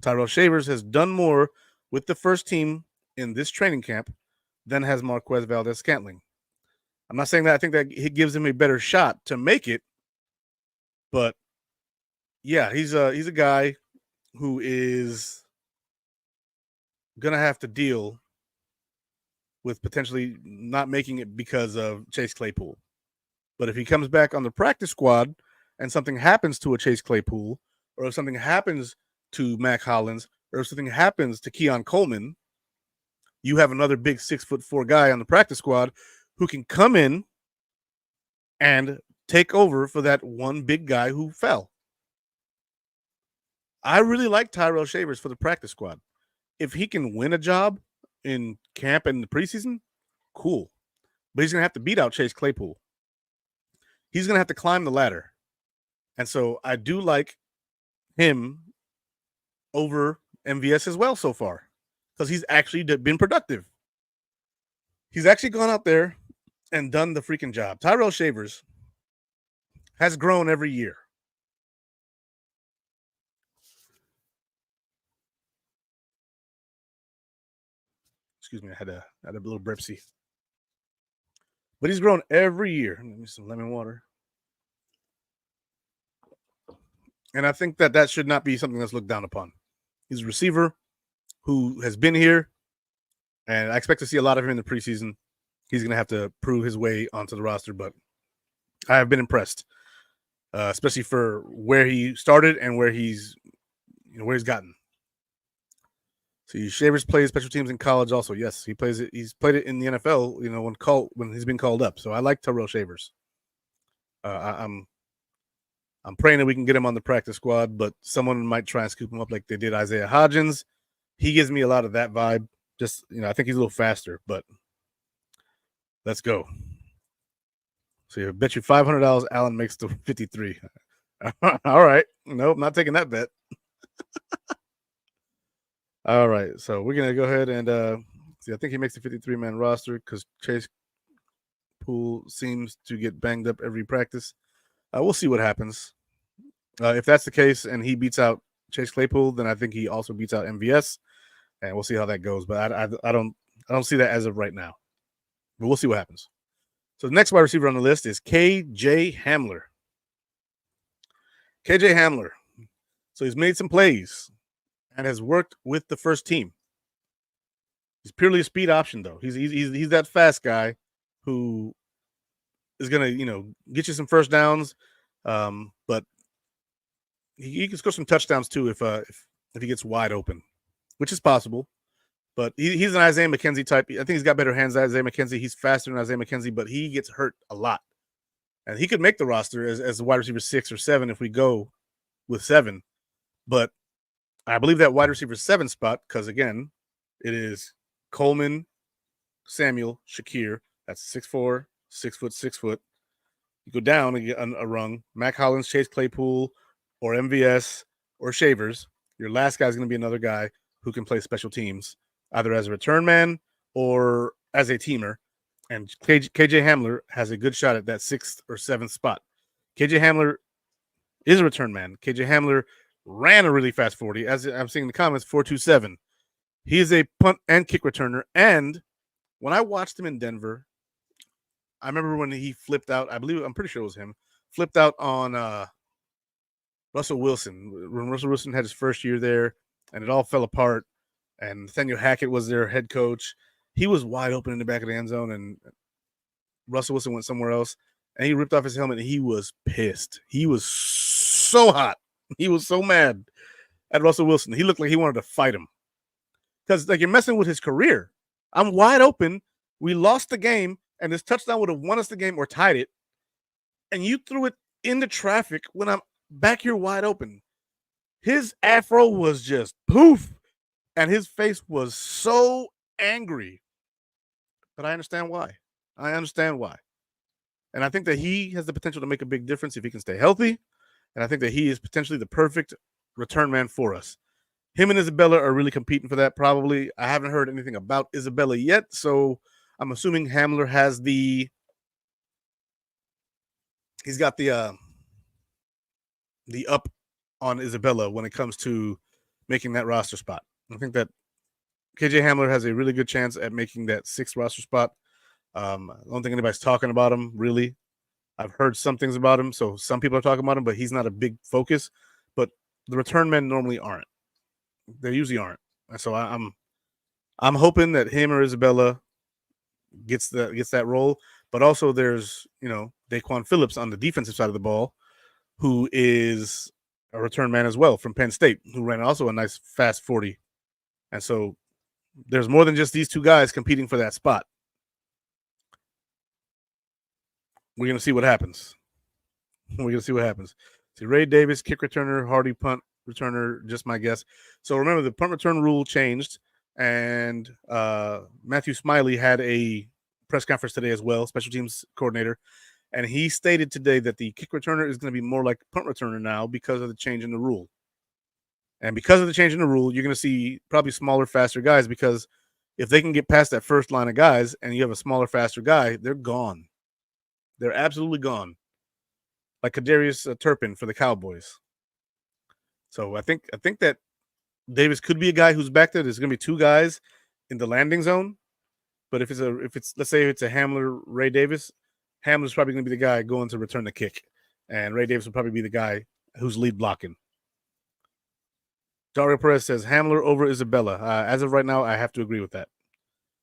Tyrell Shavers has done more with the first team in this training camp than has Marquez Valdez-Scantling. I'm not saying that I think that he gives him a better shot to make it, but yeah, he's a guy who is gonna have to deal with potentially not making it because of Chase Claypool. But if he comes back on the practice squad and something happens to a Chase Claypool, or if something happens to Mack Hollins, or if something happens to Keon Coleman, you have another big 6'4" guy on the practice squad who can come in and take over for that one big guy who fell. I really like Tyrell Shavers for the practice squad. If he can win a job in camp and the preseason, cool. But he's going to have to beat out Chase Claypool. He's going to have to climb the ladder. And so I do like him over MVS as well so far because he's actually been productive. He's actually gone out there and done the freaking job. Tyrell Shavers has grown every year. Excuse me, I had a little bripsy. But he's grown every year. Let me some lemon water. And I think that should not be something that's looked down upon. He's a receiver who has been here, and I expect to see a lot of him in the preseason. He's going to have to prove his way onto the roster, but I have been impressed, especially for where he started and where he's gotten. See, Shavers plays special teams in college also. Yes, he plays it. He's played it in the NFL, when he's been called up. So I like Tyrell Shavers. I'm praying that we can get him on the practice squad, but someone might try and scoop him up like they did Isaiah Hodgins. He gives me a lot of that vibe. Just, I think he's a little faster, but let's go. So I bet you $500 Allen makes the 53. All right. Nope, not taking that bet. All right. So we're going to go ahead and see. I think he makes the 53-man roster because Chase Poole seems to get banged up every practice. We'll see what happens. If that's the case and he beats out Chase Claypool, then I think he also beats out MVS, and we'll see how that goes. But I don't see that as of right now. But we'll see what happens. So the next wide receiver on the list is KJ Hamler. KJ Hamler. So he's made some plays and has worked with the first team. He's purely a speed option, though. He's that fast guy who is going to, get you some first downs. But he can score some touchdowns too if he gets wide open, which is possible. But he's an Isaiah McKenzie type. I think he's got better hands than Isaiah McKenzie. He's faster than Isaiah McKenzie, but he gets hurt a lot. And he could make the roster as a wide receiver 6 or 7 if we go with 7. But I believe that wide receiver 7 spot, because again, it is Coleman, Samuel, Shakir. That's 6'4", 6 foot, 6 foot. You go down and get a rung. Mack Hollins, Chase Claypool, or MVS, or Shavers. Your last guy is going to be another guy who can play special teams, either as a return man or as a teamer. And KJ Hamler has a good shot at that 6th or 7th spot. KJ Hamler is a return man. KJ Hamler ran a really fast 40. As I'm seeing in the comments, 4.27. He is a punt and kick returner. And when I watched him in Denver, I remember when he flipped out. I'm pretty sure it was him. Flipped out on Russell Wilson. When Russell Wilson had his first year there, and it all fell apart. And Nathaniel Hackett was their head coach. He was wide open in the back of the end zone, and Russell Wilson went somewhere else. And he ripped off his helmet, and he was pissed. He was so hot. He was so mad at Russell Wilson. He looked like he wanted to fight him. Because like you're messing with his career. I'm wide open. We lost the game, and this touchdown would have won us the game or tied it. And you threw it into traffic when I'm back here wide open. His afro was just poof. And his face was so angry. But I understand why. And I think that he has the potential to make a big difference if he can stay healthy. And I think that he is potentially the perfect return man for us. Him and Isabella are really competing for that, probably. I haven't heard anything about Isabella yet, so I'm assuming Hamler has he's got the up on Isabella when it comes to making that roster spot. I think that KJ Hamler has a really good chance at making that 6th roster spot. I don't think anybody's talking about him, really. I've heard some things about him, so some people are talking about him, but he's not a big focus. But the return men normally aren't. They usually aren't. So I'm hoping that him or Isabella gets that role. But also there's, Daquan Phillips on the defensive side of the ball, who is a return man as well from Penn State, who ran also a nice fast 40. And so there's more than just these two guys competing for that spot. We're going to see what happens. See, Ray Davis, kick returner, Hardy, punt returner, just my guess. So remember, the punt return rule changed, and Matthew Smiley had a press conference today as well, special teams coordinator, and he stated today that the kick returner is going to be more like punt returner now because of the change in the rule. And because of the change in the rule, you're going to see probably smaller, faster guys, because if they can get past that first line of guys and you have a smaller, faster guy, they're gone. They're absolutely gone. Like Kadarius Turpin for the Cowboys. So I think that Davis could be a guy who's back there. There's going to be 2 guys in the landing zone. But if it's let's say it's a Hamler, Ray Davis, Hamler's probably going to be the guy going to return the kick, and Ray Davis will probably be the guy who's lead blocking. Dario Perez says Hamler over Isabella. As of right now, I have to agree with that.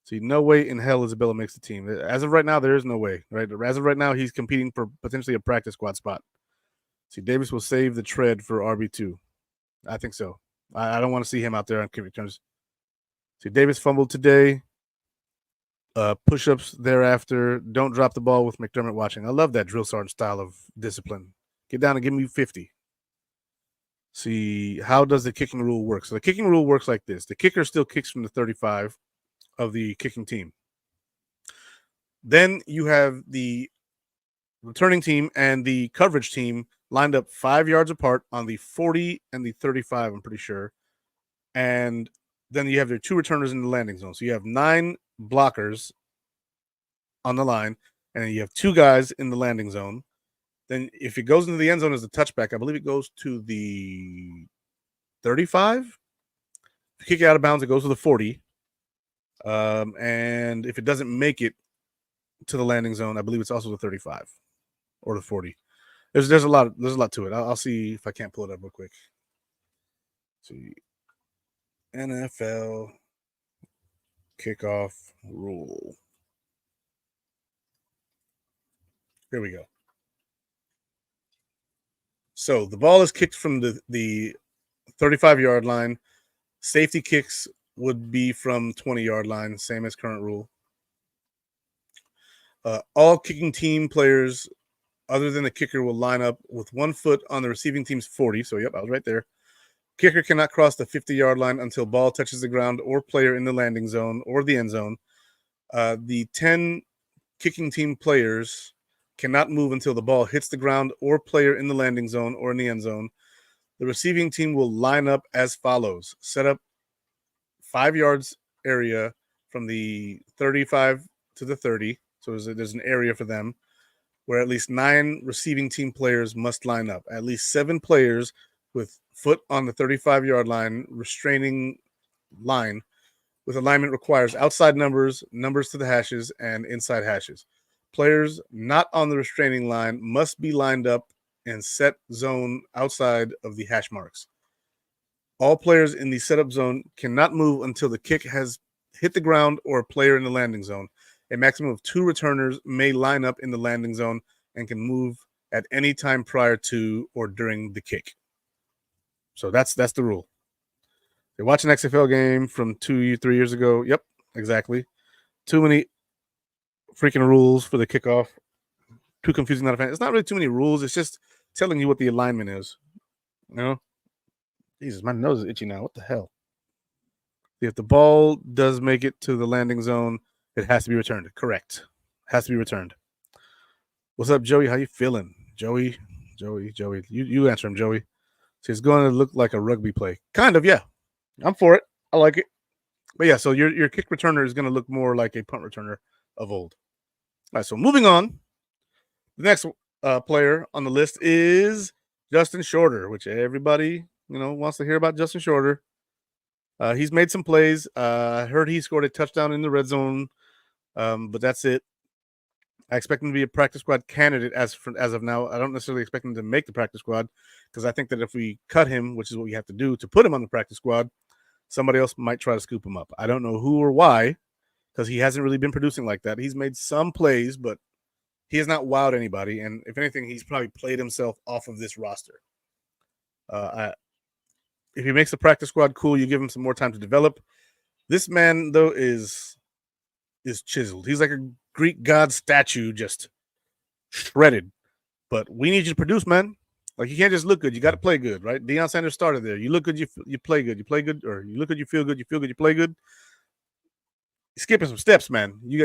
See, no way in hell Isabella makes the team. As of right now, there is no way. Right? As of right now, he's competing for potentially a practice squad spot. See, Davis will save the tread for RB2. I think so. I don't want to see him out there on kick returns. See, Davis fumbled today. Push-ups thereafter. Don't drop the ball with McDermott watching. I love that drill sergeant style of discipline. Get down and give me 50. See, how does the kicking rule work? So the kicking rule works like this. The kicker still kicks from the 35 of the kicking team. Then you have the returning team and the coverage team lined up 5 yards apart on the 40 and the 35, I'm pretty sure. And then you have their 2 returners in the landing zone. So you have 9 blockers on the line, and then you have 2 guys in the landing zone. Then if it goes into the end zone as a touchback, I believe it goes to the 35. If you kick it out of bounds, it goes to the 40. And if it doesn't make it to the landing zone, I believe it's also the 35 or the 40. There's a lot to it. I'll see if I can't pull it up real quick. Let's see, NFL kickoff rule. Here we go. So the ball is kicked from the 35-yard line. Safety kicks would be from 20-yard line, same as current rule. All kicking team players, other than the kicker, will line up with 1 foot on the receiving team's 40. So, yep, I was right there. Kicker cannot cross the 50-yard line until ball touches the ground or player in the landing zone or the end zone. The 10 kicking team players cannot move until the ball hits the ground or player in the landing zone or in the end zone. The receiving team will line up as follows. Set up 5 yards area from the 35 to the 30. So there's an area for them where at least 9 receiving team players must line up. At least 7 players with foot on the 35-yard line, restraining line, with alignment requires outside numbers, numbers to the hashes, and inside hashes. Players not on the restraining line must be lined up in set zone outside of the hash marks. All players in the setup zone cannot move until the kick has hit the ground or a player in the landing zone. A maximum of 2 returners may line up in the landing zone and can move at any time prior to or during the kick. So that's the rule. They watch an XFL game from 3 years ago. Yep, exactly. Too many freaking rules for the kickoff. Too confusing, not a fan. It's not really too many rules. It's just telling you what the alignment is. You know? Jesus, my nose is itchy now. What the hell? If the ball does make it to the landing zone, it has to be returned. Correct. Has to be returned. What's up, Joey? How you feeling? Joey. You answer him, Joey. So it's going to look like a rugby play. Kind of, yeah. I'm for it. I like it. But yeah, so your kick returner is going to look more like a punt returner of old. All right, so moving on. The next player on the list is Justin Shorter, which everybody, wants to hear about Justin Shorter. He's made some plays. I heard he scored a touchdown in the red zone, but that's it. I expect him to be a practice squad candidate as of now. I don't necessarily expect him to make the practice squad because I think that if we cut him, which is what we have to do to put him on the practice squad, somebody else might try to scoop him up. I don't know who or why because he hasn't really been producing like that. He's made some plays, but he has not wowed anybody. And if anything, he's probably played himself off of this roster. If he makes the practice squad, cool. You give him some more time to develop. This man, though, is chiseled. He's like a Greek god statue, just shredded. But we need you to produce, man. Like, you can't just look good. You got to play good, right? Deion Sanders started there. You look good, you play good. You play good, or you look good, you feel good. You feel good, you play good. You're skipping some steps, man. You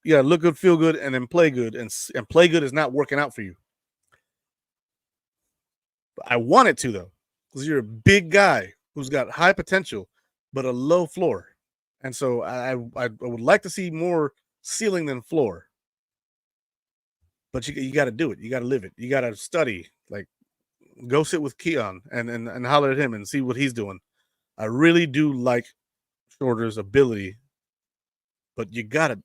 got to look good, feel good, and then play good. And play good is not working out for you. But I want it to, though, because you're a big guy who's got high potential, but a low floor. And so I would like to see more ceiling than floor. But you got to do it. You got to live it. You got to study. Like, go sit with Keon and holler at him and see what he's doing. I really do like Shorter's ability, but you gotta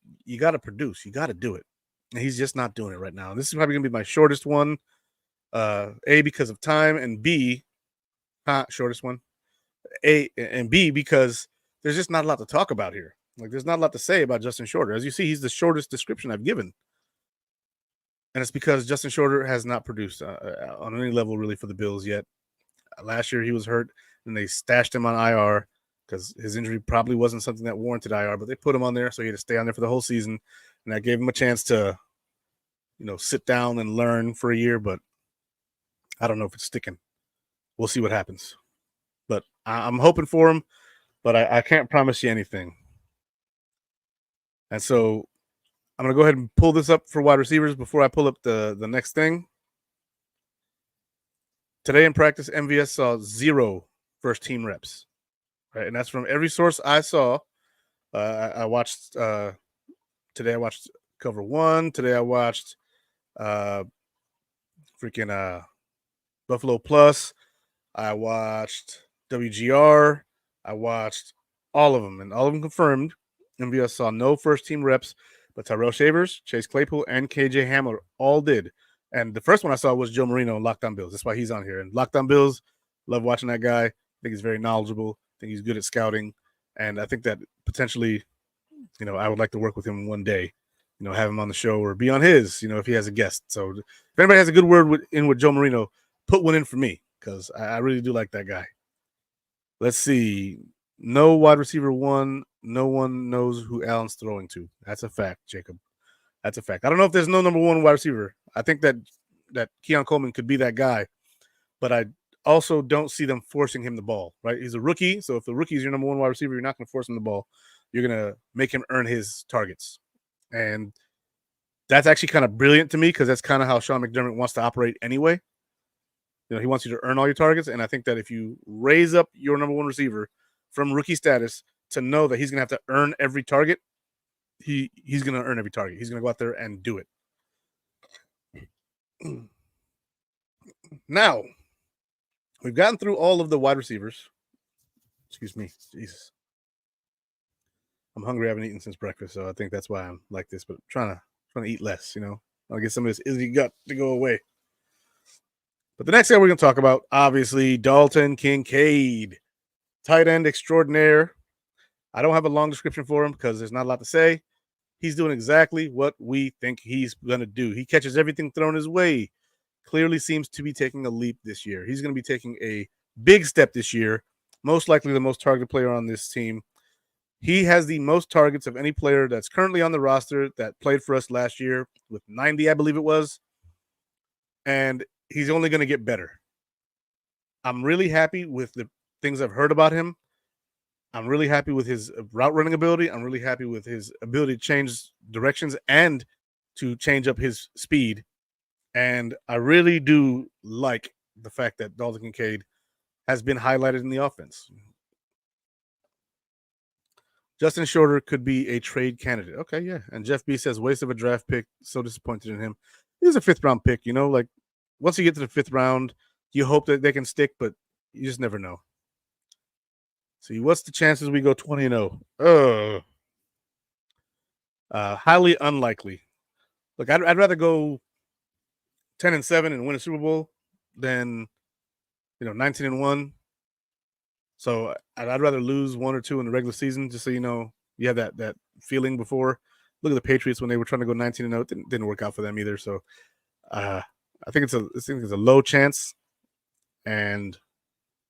produce. You got to do it. And he's just not doing it right now. This is probably gonna be my shortest one. A, because of time, and B, shortest one. A and B, because there's just not a lot to talk about here. Like, there's not a lot to say about Justin Shorter. As you see, he's the shortest description I've given. And it's because Justin Shorter has not produced on any level really for the Bills yet. Last year he was hurt, and they stashed him on IR because his injury probably wasn't something that warranted IR, but they put him on there, so he had to stay on there for the whole season. And that gave him a chance to, sit down and learn for a year, but I don't know if it's sticking. We'll see what happens. But I'm hoping for him, but I can't promise you anything. And so I'm going to go ahead and pull this up for wide receivers before I pull up the next thing. Today in practice, MVS saw 0 first-team reps. Right? And that's from every source I saw. I watched today I watched Cover 1. Today I watched Buffalo Plus. I watched WGR. I watched all of them, and all of them confirmed MVS saw no first-team reps. But Tyrell Shavers, Chase Claypool, and KJ Hamler all did. And the first one I saw was Joe Marino on Locked On Bills. That's why he's on here. And Locked On Bills, love watching that guy. I think he's very knowledgeable. I think he's good at scouting. And I think that potentially, I would like to work with him one day, have him on the show or be on his, if he has a guest. So if anybody has a good word with Joe Marino, put one in for me because I really do like that guy. Let's see. No wide receiver one. No one knows who Allen's throwing to. That's a fact, Jacob. That's a fact. I don't know if there's no number one wide receiver. I think that Keon Coleman could be that guy, but I also don't see them forcing him the ball, right? He's a rookie, so if the rookie is your number one wide receiver, you're not going to force him the ball. You're going to make him earn his targets. And that's actually kind of brilliant to me because that's kind of how Sean McDermott wants to operate anyway. He wants you to earn all your targets, and I think that if you raise up your number one receiver from rookie status to know that he's going to have to earn every target, he's going to earn every target. He's going to go out there and do it. Now, we've gotten through all of the wide receivers. Excuse me. Jesus. I'm hungry. I haven't eaten since breakfast, so I think that's why I'm like this, but trying to eat less, I'll get some of this izzy gut to go away. But the next guy we're going to talk about, obviously, Dalton Kincaid, tight end extraordinaire. I don't have a long description for him because there's not a lot to say. He's doing exactly what we think he's going to do. He catches everything thrown his way. Clearly seems to be taking a leap this year. He's going to be taking a big step this year, most likely the most targeted player on this team. He has the most targets of any player that's currently on the roster that played for us last year with 90, I believe it was. And he's only going to get better. I'm really happy with the things I've heard about him. I'm really happy with his route running ability. I'm really happy with his ability to change directions and to change up his speed. And I really do like the fact that Dalton Kincaid has been highlighted in the offense. Justin Shorter could be a trade candidate. Okay, yeah. And Jeff B says, waste of a draft pick. So disappointed in him. He's a fifth-round pick, like once you get to the fifth round, you hope that they can stick, but you just never know. See, what's the chances we go 20-0? Highly unlikely. Look, I'd rather go 10-7 and win a Super Bowl than 19-1. So I'd rather lose one or two in the regular season, just so you have that feeling before. Look at the Patriots when they were trying to go 19-0. It didn't work out for them either. So I think it's a low chance. And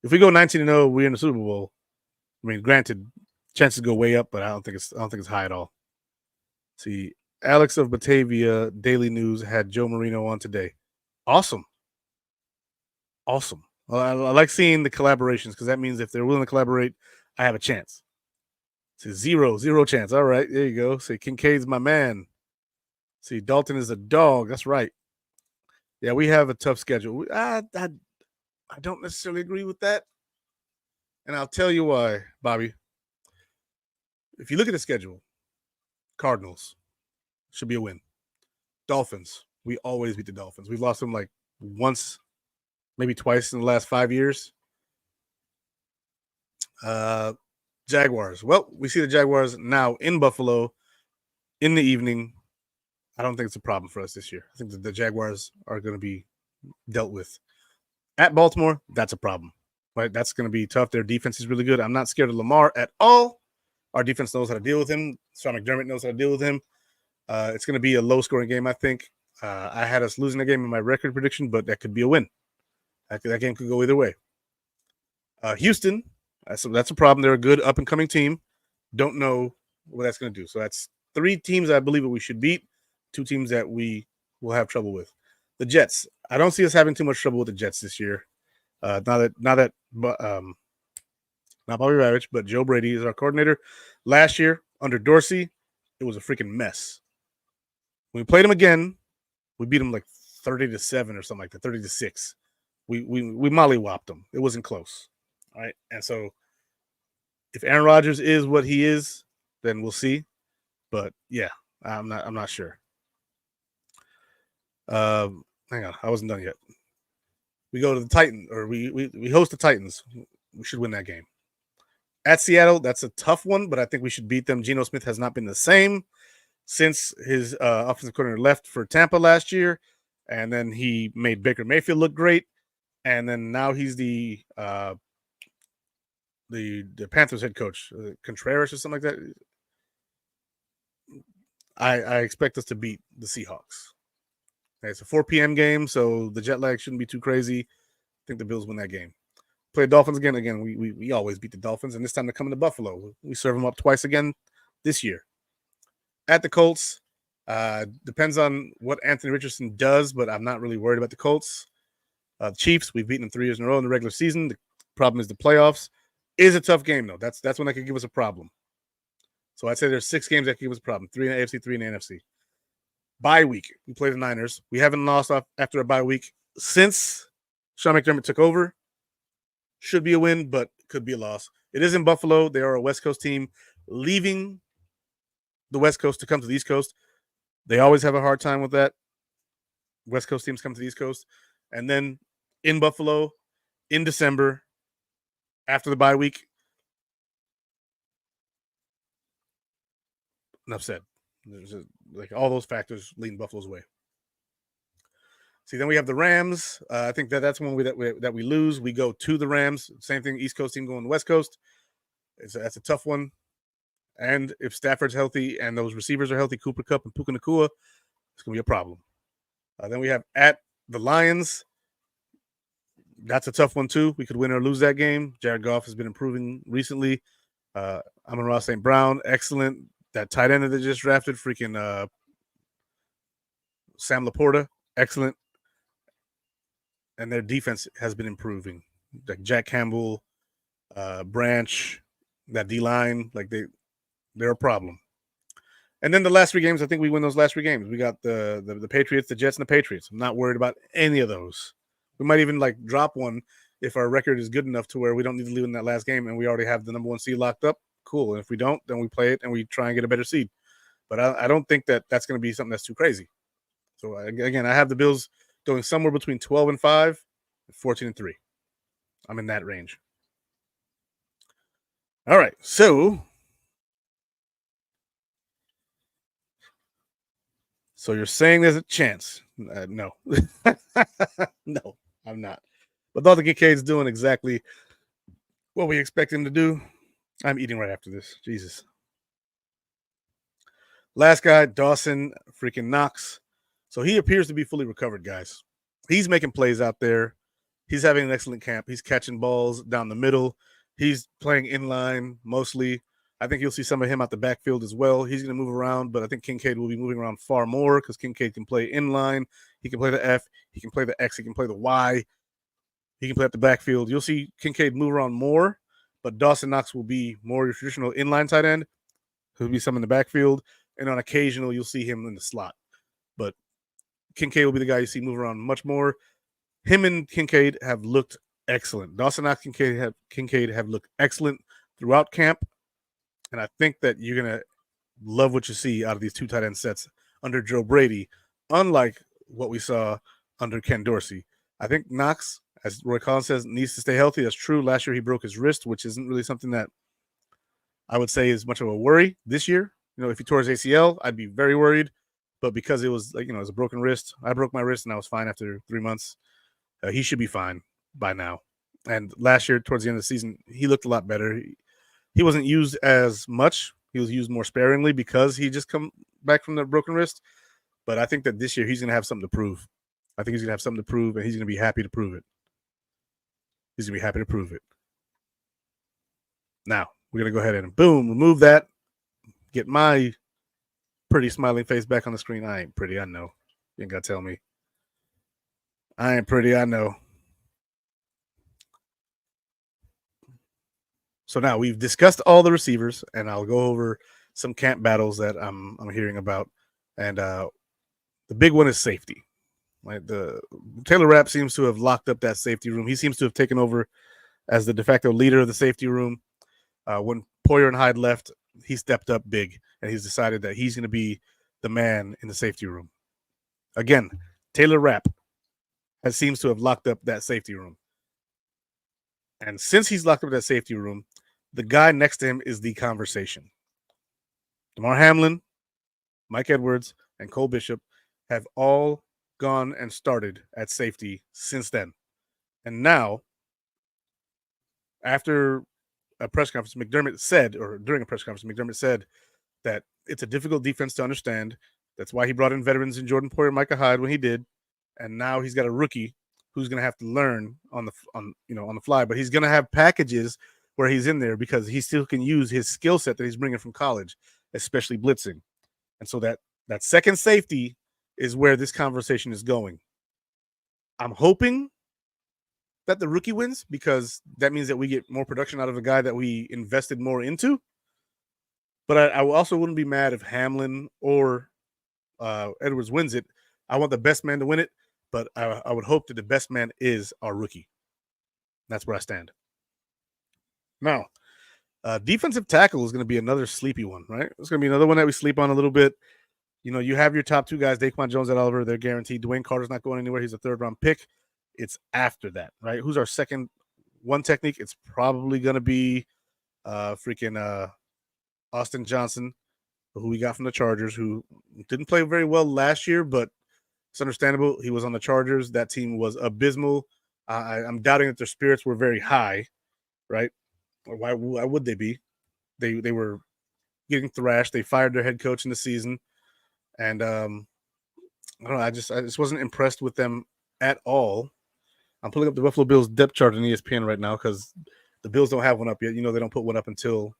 if we go 19-0, we're in the Super Bowl. I mean, granted, chances go way up, but I don't think it's high at all. See, Alex of Batavia Daily News had Joe Marino on today. Awesome. Well, I like seeing the collaborations because that means if they're willing to collaborate, I have a chance. See, zero chance. All right, there you go. See, Kincaid's my man. See, Dalton is a dog. That's right. Yeah, we have a tough schedule. I don't necessarily agree with that. And I'll tell you why, Bobby. If you look at the schedule, Cardinals should be a win. Dolphins, we always beat the Dolphins. We've lost them like once, maybe twice in the last 5 years. Jaguars. Well, we see the Jaguars now in Buffalo in the evening. I don't think it's a problem for us this year. I think that the Jaguars are going to be dealt with. At Baltimore, that's a problem. Right? That's going to be tough. Their defense is really good. I'm not scared of Lamar at all. Our defense knows how to deal with him. Sean McDermott knows how to deal with him. It's going to be a low-scoring game, I think. I had us losing the game in my record prediction, but that could be a win. That game could go either way. Houston, that's a problem. They're a good up-and-coming team. Don't know what that's going to do. So that's 3 teams I believe that we should beat, 2 teams that we will have trouble with. The Jets. I don't see us having too much trouble with the Jets this year. Not Bobby Ravitch, but Joe Brady is our coordinator. Last year, under Dorsey, it was a freaking mess. When we played him again, we beat him like 30-7 or something like that, 30-6. We mollywopped them. It wasn't close. All right. And so if Aaron Rodgers is what he is, then we'll see. But yeah, I'm not sure. Hang on, I wasn't done yet. We go to the Titans, or we host the Titans. We should win that game. At Seattle, that's a tough one, but I think we should beat them. Geno Smith has not been the same since his offensive coordinator left for Tampa last year, and then he made Baker Mayfield look great, and then now he's the Panthers head coach, Contreras or something like that. I expect us to beat the Seahawks. Okay, it's a 4 p.m. game, so the jet lag shouldn't be too crazy. think the Bills win that game. Play the Dolphins again. Again, we always beat the Dolphins, and this time they're coming to Buffalo. We serve them up twice again this year. At the Colts, depends on what Anthony Richardson does, but I'm not really worried about the Colts. The Chiefs, we've beaten them 3 years in a row in the regular season. The problem is the playoffs. Is a tough game, though. That's when that could give us a problem. So I'd say there's 6 games that could give us a problem. 3 in the AFC, 3 in the NFC. Bye week. We play the Niners. We haven't lost after a bye week since Sean McDermott took over. Should be a win, but could be a loss. It is in Buffalo. They are a West Coast team leaving the West Coast to come to the East Coast. They always have a hard time with that. West Coast teams come to the East Coast. And then in Buffalo, in December, after the bye week, enough said. Like all those factors leading Buffalo's way. See, then we have the Rams. I think that's one that we lose. We go to the Rams. Same thing, East Coast team going to West Coast. That's a tough one. And if Stafford's healthy and those receivers are healthy, Cooper Kupp and Puka Nacua, it's going to be a problem. Then we have at the Lions. That's a tough one, too. We could win or lose that game. Jared Goff has been improving recently. Amon-Ra St. Brown, excellent. That tight end that they just drafted, freaking Sam Laporta, excellent. And their defense has been improving. Like Jack Campbell, Branch, that D-line, like they're a problem. And then the last 3 games, I think we win those last 3 games. We got the Patriots, the Jets, and the Patriots. I'm not worried about any of those. We might even like drop one if our record is good enough to where we don't need to leave in that last game and we already have the number 1 seed locked up. Cool. And if we don't, then we play it and we try and get a better seed. But I don't think that's going to be something that's too crazy. So again, I have the Bills going somewhere between 12-5 and 14-3. I'm in that range. All right. So you're saying there's a chance? No. No, I'm not. But Dalton Kincaid's doing exactly what we expect him to do. I'm eating right after this. Jesus. Last guy, Dawson freaking Knox. So he appears to be fully recovered, guys. He's making plays out there. He's having an excellent camp. He's catching balls down the middle. He's playing inline mostly. I think you'll see some of him out the backfield as well. He's going to move around, but I think Kincaid will be moving around far more because Kincaid can play inline. He can play the F. He can play the X. He can play the Y. He can play at the backfield. You'll see Kincaid move around more, but Dawson Knox will be more your traditional inline tight end. He'll be some in the backfield, and on occasional, you'll see him in the slot. But Kincaid will be the guy you see move around much more. Him and Kincaid have looked excellent. Dawson Knox and Kincaid have looked excellent throughout camp. And I think that you're going to love what you see out of these 2 tight end sets under Joe Brady, unlike what we saw under Ken Dorsey. I think Knox, as Roy Collins says, needs to stay healthy. That's true. Last year he broke his wrist, which isn't really something that I would say is much of a worry this year. If he tore his ACL, I'd be very worried. But because it was it was a broken wrist, I broke my wrist and I was fine after 3 months. He should be fine by now. And last year, towards the end of the season, he looked a lot better. He wasn't used as much. He was used more sparingly because he just come back from the broken wrist. But I think that this year he's going to have something to prove. I think he's going to have something to prove, and he's going to be happy to prove it. He's going to be happy to prove it. Now, we're going to go ahead and, boom, remove that. Get my pretty smiling face back on the screen. I ain't pretty, I know. You ain't got to tell me. I ain't pretty, I know. So now we've discussed all the receivers, and I'll go over some camp battles that I'm hearing about. And the big one is safety. Right? The Taylor Rapp seems to have locked up that safety room. He seems to have taken over as the de facto leader of the safety room. When Poyer and Hyde left, he stepped up big, and he's decided that he's going to be the man in the safety room. Again, Taylor Rapp seems to have locked up that safety room. And since he's locked up that safety room, the guy next to him is the conversation. Damar Hamlin, Mike Edwards, and Cole Bishop have all gone and started at safety since then. And now, after a press conference, during a press conference, McDermott said that it's a difficult defense to understand. That's why he brought in veterans in Jordan Poyer and Micah Hyde when he did. And now he's got a rookie who's going to have to learn on the fly, but he's going to have packages where he's in there because he still can use his skill set that he's bringing from college, especially blitzing. And so that second safety is where this conversation is going. I'm hoping that the rookie wins because that means that we get more production out of a guy that we invested more into. But I also wouldn't be mad if Hamlin or Edwards wins it. I want the best man to win it, but I would hope that the best man is our rookie. That's where I stand. Now, defensive tackle is going to be another sleepy one, right? It's going to be another one that we sleep on a little bit. You know, you have your top two guys, Daquan Jones and Oliver. They're guaranteed. Dwayne Carter's not going anywhere. He's a third-round pick. It's after that, right? Who's our second one technique? It's probably going to be Austin Johnson, who we got from the Chargers, who didn't play very well last year, but it's understandable. He was on the Chargers. That team was abysmal. I'm doubting that their spirits were very high, right? Why would they be? They were getting thrashed. They fired their head coach in the season. And I don't know. I just wasn't impressed with them at all. I'm pulling up the Buffalo Bills depth chart on ESPN right now because the Bills don't have one up yet. You know, they don't put one up until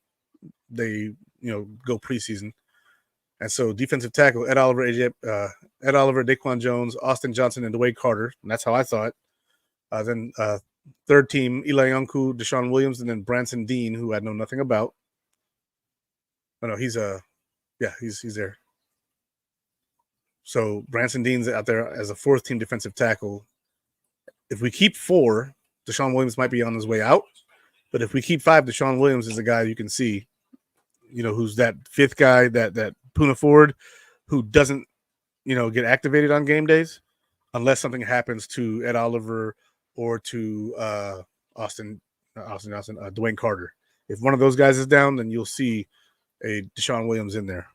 they, go preseason. And so defensive tackle, Ed Oliver, Daquan Jones, Austin Johnson, and Dwayne Carter. And that's how I thought. Then third team, Eli Yonku, Deshaun Williams, and then Branson Dean, who I know nothing about. Oh, no, he's there. So Branson Dean's out there as a fourth team defensive tackle. If we keep 4, Deshaun Williams might be on his way out. But if we keep 5, Deshaun Williams is a guy you can see, who's that fifth guy, that Puna Ford, who doesn't, get activated on game days unless something happens to Ed Oliver or to Austin Johnson, Dwayne Carter. If one of those guys is down, then you'll see a Deshaun Williams in there.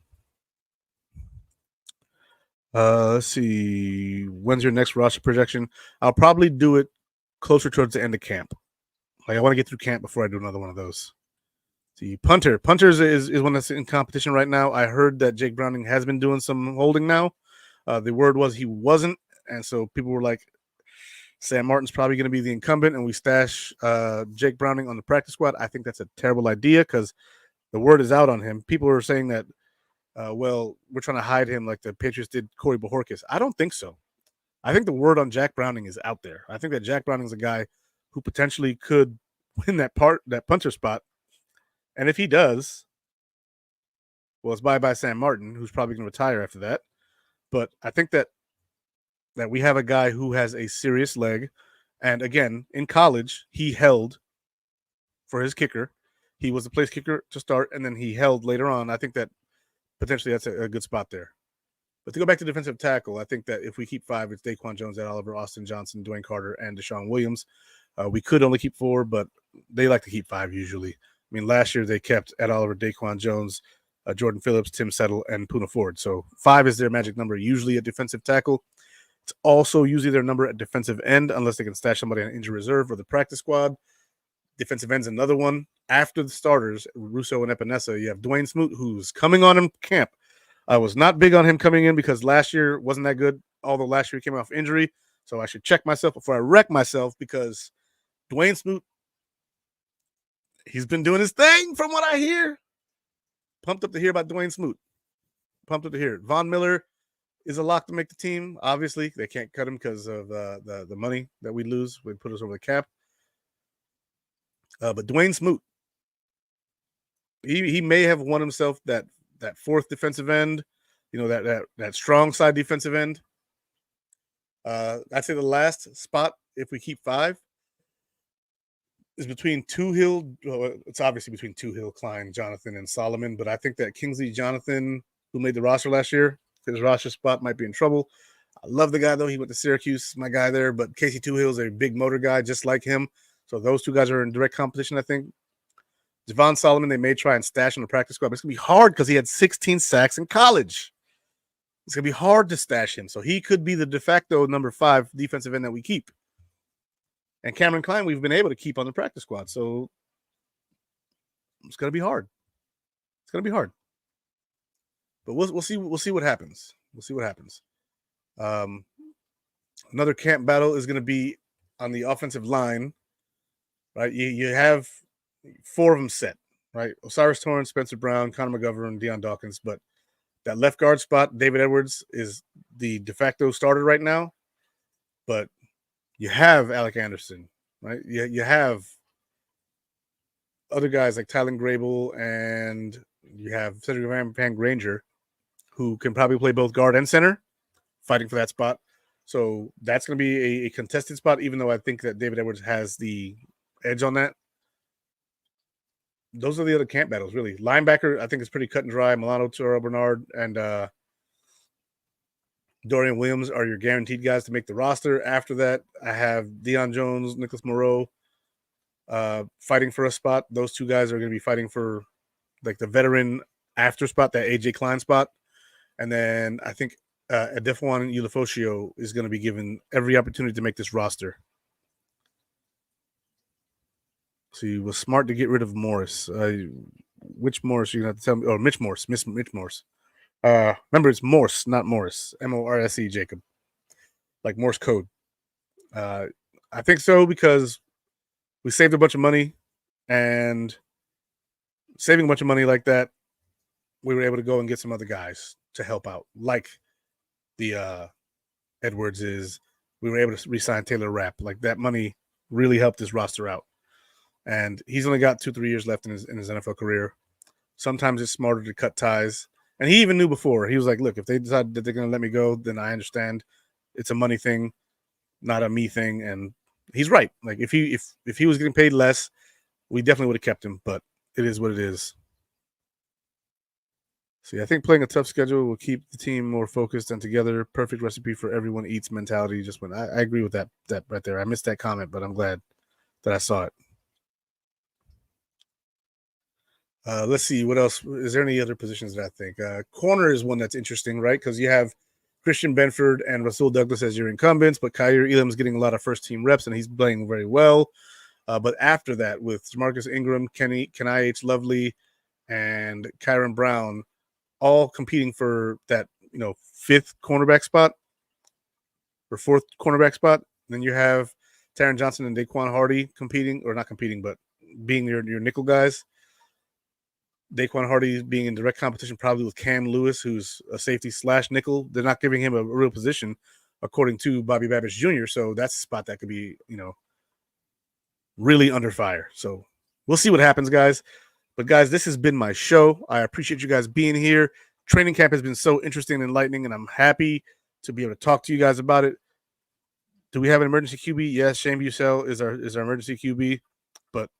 Let's see. When's your next roster projection? I'll probably do it closer towards the end of camp. Like I want to get through camp before I do another one of those. See, Punters is one that's in competition right now. I heard that Jake Browning has been doing some holding now. The word was he wasn't, and so people were like, Sam Martin's probably going to be the incumbent, and we stash Jake Browning on the practice squad. I think that's a terrible idea because the word is out on him. People are saying that, we're trying to hide him like the Patriots did Corey Bojorquez. I don't think so. I think the word on Jack Browning is out there. I think that Jack Browning is a guy who potentially could win that punter spot. And if he does, well, it's bye-bye Sam Martin, who's probably going to retire after that. But I think that we have a guy who has a serious leg. And again, in college, he held for his kicker. He was the place kicker to start, and then he held later on. I think that potentially that's a good spot there. But to go back to defensive tackle, I think that if we keep 5, it's Daquan Jones, Ed Oliver, Austin Johnson, Dwayne Carter, and Deshaun Williams. We could only keep 4, but they like to keep 5 usually. I mean, last year they kept Ed Oliver, Daquan Jones, Jordan Phillips, Tim Settle, and Puna Ford. So 5 is their magic number usually at defensive tackle. It's also usually their number at defensive end unless they can stash somebody on injury reserve or the practice squad. Defensive end's another one. After the starters, Russo and Epinesa, you have Dwayne Smoot, who's coming on in camp. I was not big on him coming in because last year wasn't that good, although last year he came off injury. So I should check myself before I wreck myself because Dwayne Smoot, he's been doing his thing from what I hear. Pumped up to hear about Dwayne Smoot. Pumped up to hear it. Von Miller is a lock to make the team. Obviously, they can't cut him because of the money that we lose. Would put us over the cap. But Dwayne Smoot, he may have won himself that fourth defensive end, that strong side defensive end. I'd say the last spot, if we keep 5, is between Toohill. Well, it's obviously between Toohill, Klein, Jonathan, and Solomon. But I think that Kingsley Jonathan, who made the roster last year, his roster spot might be in trouble. I love the guy, though. He went to Syracuse, my guy there. But Casey Toohill is a big motor guy, just like him. So those two guys are in direct competition, I think. Javon Solomon, they may try and stash on the practice squad. But it's going to be hard because he had 16 sacks in college. It's going to be hard to stash him. So he could be the de facto number 5 defensive end that we keep. And Cameron Klein, we've been able to keep on the practice squad. So it's going to be hard. It's going to be hard. But we'll see what happens. We'll see what happens. Another camp battle is going to be on the offensive line, right? You have 4 of them set, right? Osiris Torrance, Spencer Brown, Connor McGovern, Deion Dawkins. But that left guard spot, David Edwards is the de facto starter right now. But you have Alec Anderson, right? You have other guys like Tylen Grable, and you have Cedric Van Granger, who can probably play both guard and center, fighting for that spot. So that's going to be a contested spot, even though I think that David Edwards has the edge on that. Those are the other camp battles, really. Linebacker, I think, is pretty cut and dry. Milano, Toro Bernard, and Dorian Williams are your guaranteed guys to make the roster. After that, I have Deion Jones, Nicholas Moreau fighting for a spot. Those 2 guys are going to be fighting for like the veteran after spot, that AJ Klein spot. And then I think Adefuan Ulafosio is going to be given every opportunity to make this roster. So he was smart to get rid of Morris. Which Morris? You're going to have to tell me. Oh, Mitch Morse. Mitch Morse. Remember, it's Morse, not Morris. Morse, Jacob. Like Morse code. I think so because we saved a bunch of money, and saving a bunch of money like that, we were able to go and get some other guys to help out, like the Edwards is. We were able to re-sign Taylor Rapp. Like that money really helped this roster out. And he's only got 2-3 years left in his NFL career. Sometimes it's smarter to cut ties. And he even knew before. He was like, look, if they decide that they're going to let me go, then I understand. It's a money thing, not a me thing. And he's right. Like if he was getting paid less, we definitely would have kept him. But it is what it is. See, I think playing a tough schedule will keep the team more focused and together. Perfect recipe for everyone eats mentality. Just when I agree with that right there. I missed that comment, but I'm glad that I saw it. Let's see what else. Is there any other positions that I think? Corner is one that's interesting, right? Because you have Christian Benford and Rasul Douglas as your incumbents, but Kyer Elam's getting a lot of first team reps and he's playing very well. But after that, with Marcus Ingram, Kenai H. Lovely, and Kyron Brown, all competing for that 5th cornerback spot or 4th cornerback spot. And then you have Taron Johnson and Daquan Hardy competing, or not competing, but being your nickel guys. Daquan Hardy being in direct competition probably with Cam Lewis, who's a safety / nickel. They're not giving him a real position, according to Bobby Babbage Jr. So that's a spot that could be, really under fire. So we'll see what happens, guys. But guys, this has been my show. I appreciate you guys being here. Training camp has been so interesting and enlightening, and I'm happy to be able to talk to you guys about it. Do we have an emergency QB? Yes, Shane Bussell is our emergency QB. But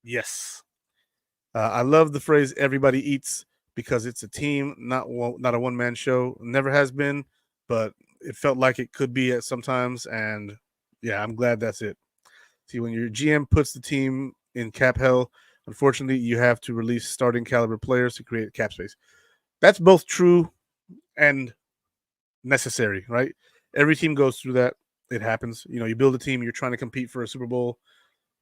yes. I love the phrase "everybody eats" because it's a team, not a one-man show. Never has been, but it felt like it could be at sometimes. And yeah, I'm glad that's it. See, when your GM puts the team in cap hell, unfortunately, you have to release starting caliber players to create cap space. That's both true and necessary, right? Every team goes through that. It happens. You build a team, you're trying to compete for a Super Bowl.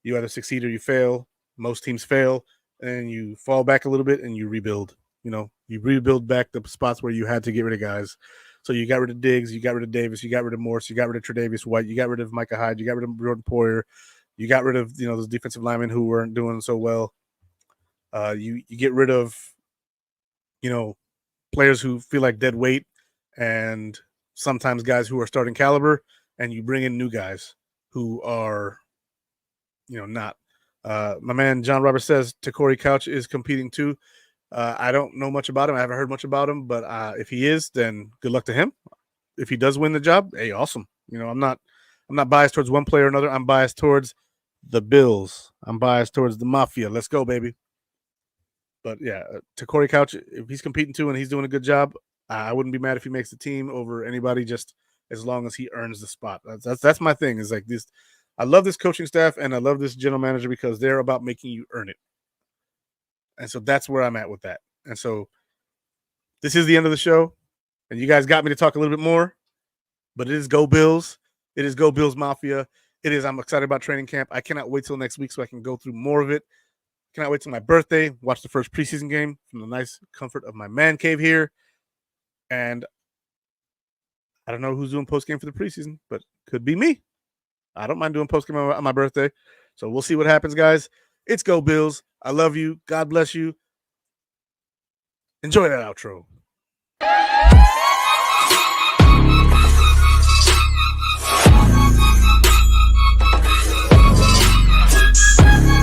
You either succeed or you fail. Most teams fail. And you fall back a little bit and you rebuild. You rebuild back the spots where you had to get rid of guys. So you got rid of Diggs, you got rid of Davis, you got rid of Morse, you got rid of Tre'Davious White, you got rid of Micah Hyde, you got rid of Jordan Poyer, you got rid of those defensive linemen who weren't doing so well. You get rid of players who feel like dead weight, and sometimes guys who are starting caliber, and you bring in new guys who are not. My man John Roberts says Corey Couch is competing too. I don't know much about him. I haven't heard much about him, but if he is, then good luck to him. If he does win the job, hey, awesome. I'm not biased towards one player or another. I'm biased towards the Bills. I'm biased towards the Mafia. Let's go, baby. But yeah, Corey Couch, if he's competing too and he's doing a good job, I wouldn't be mad if he makes the team over anybody, just as long as he earns the spot. That's my thing. Is like this. I love this coaching staff and I love this general manager because they're about making you earn it. And so that's where I'm at with that. And so this is the end of the show. And you guys got me to talk a little bit more. But it is Go Bills. It is Go Bills Mafia. I'm excited about training camp. I cannot wait till next week so I can go through more of it. Cannot wait till my birthday, watch the first preseason game from the nice comfort of my man cave here. And I don't know who's doing post game for the preseason, but could be me. I don't mind doing post game on my birthday. So we'll see what happens, guys. It's Go Bills. I love you. God bless you. Enjoy that outro.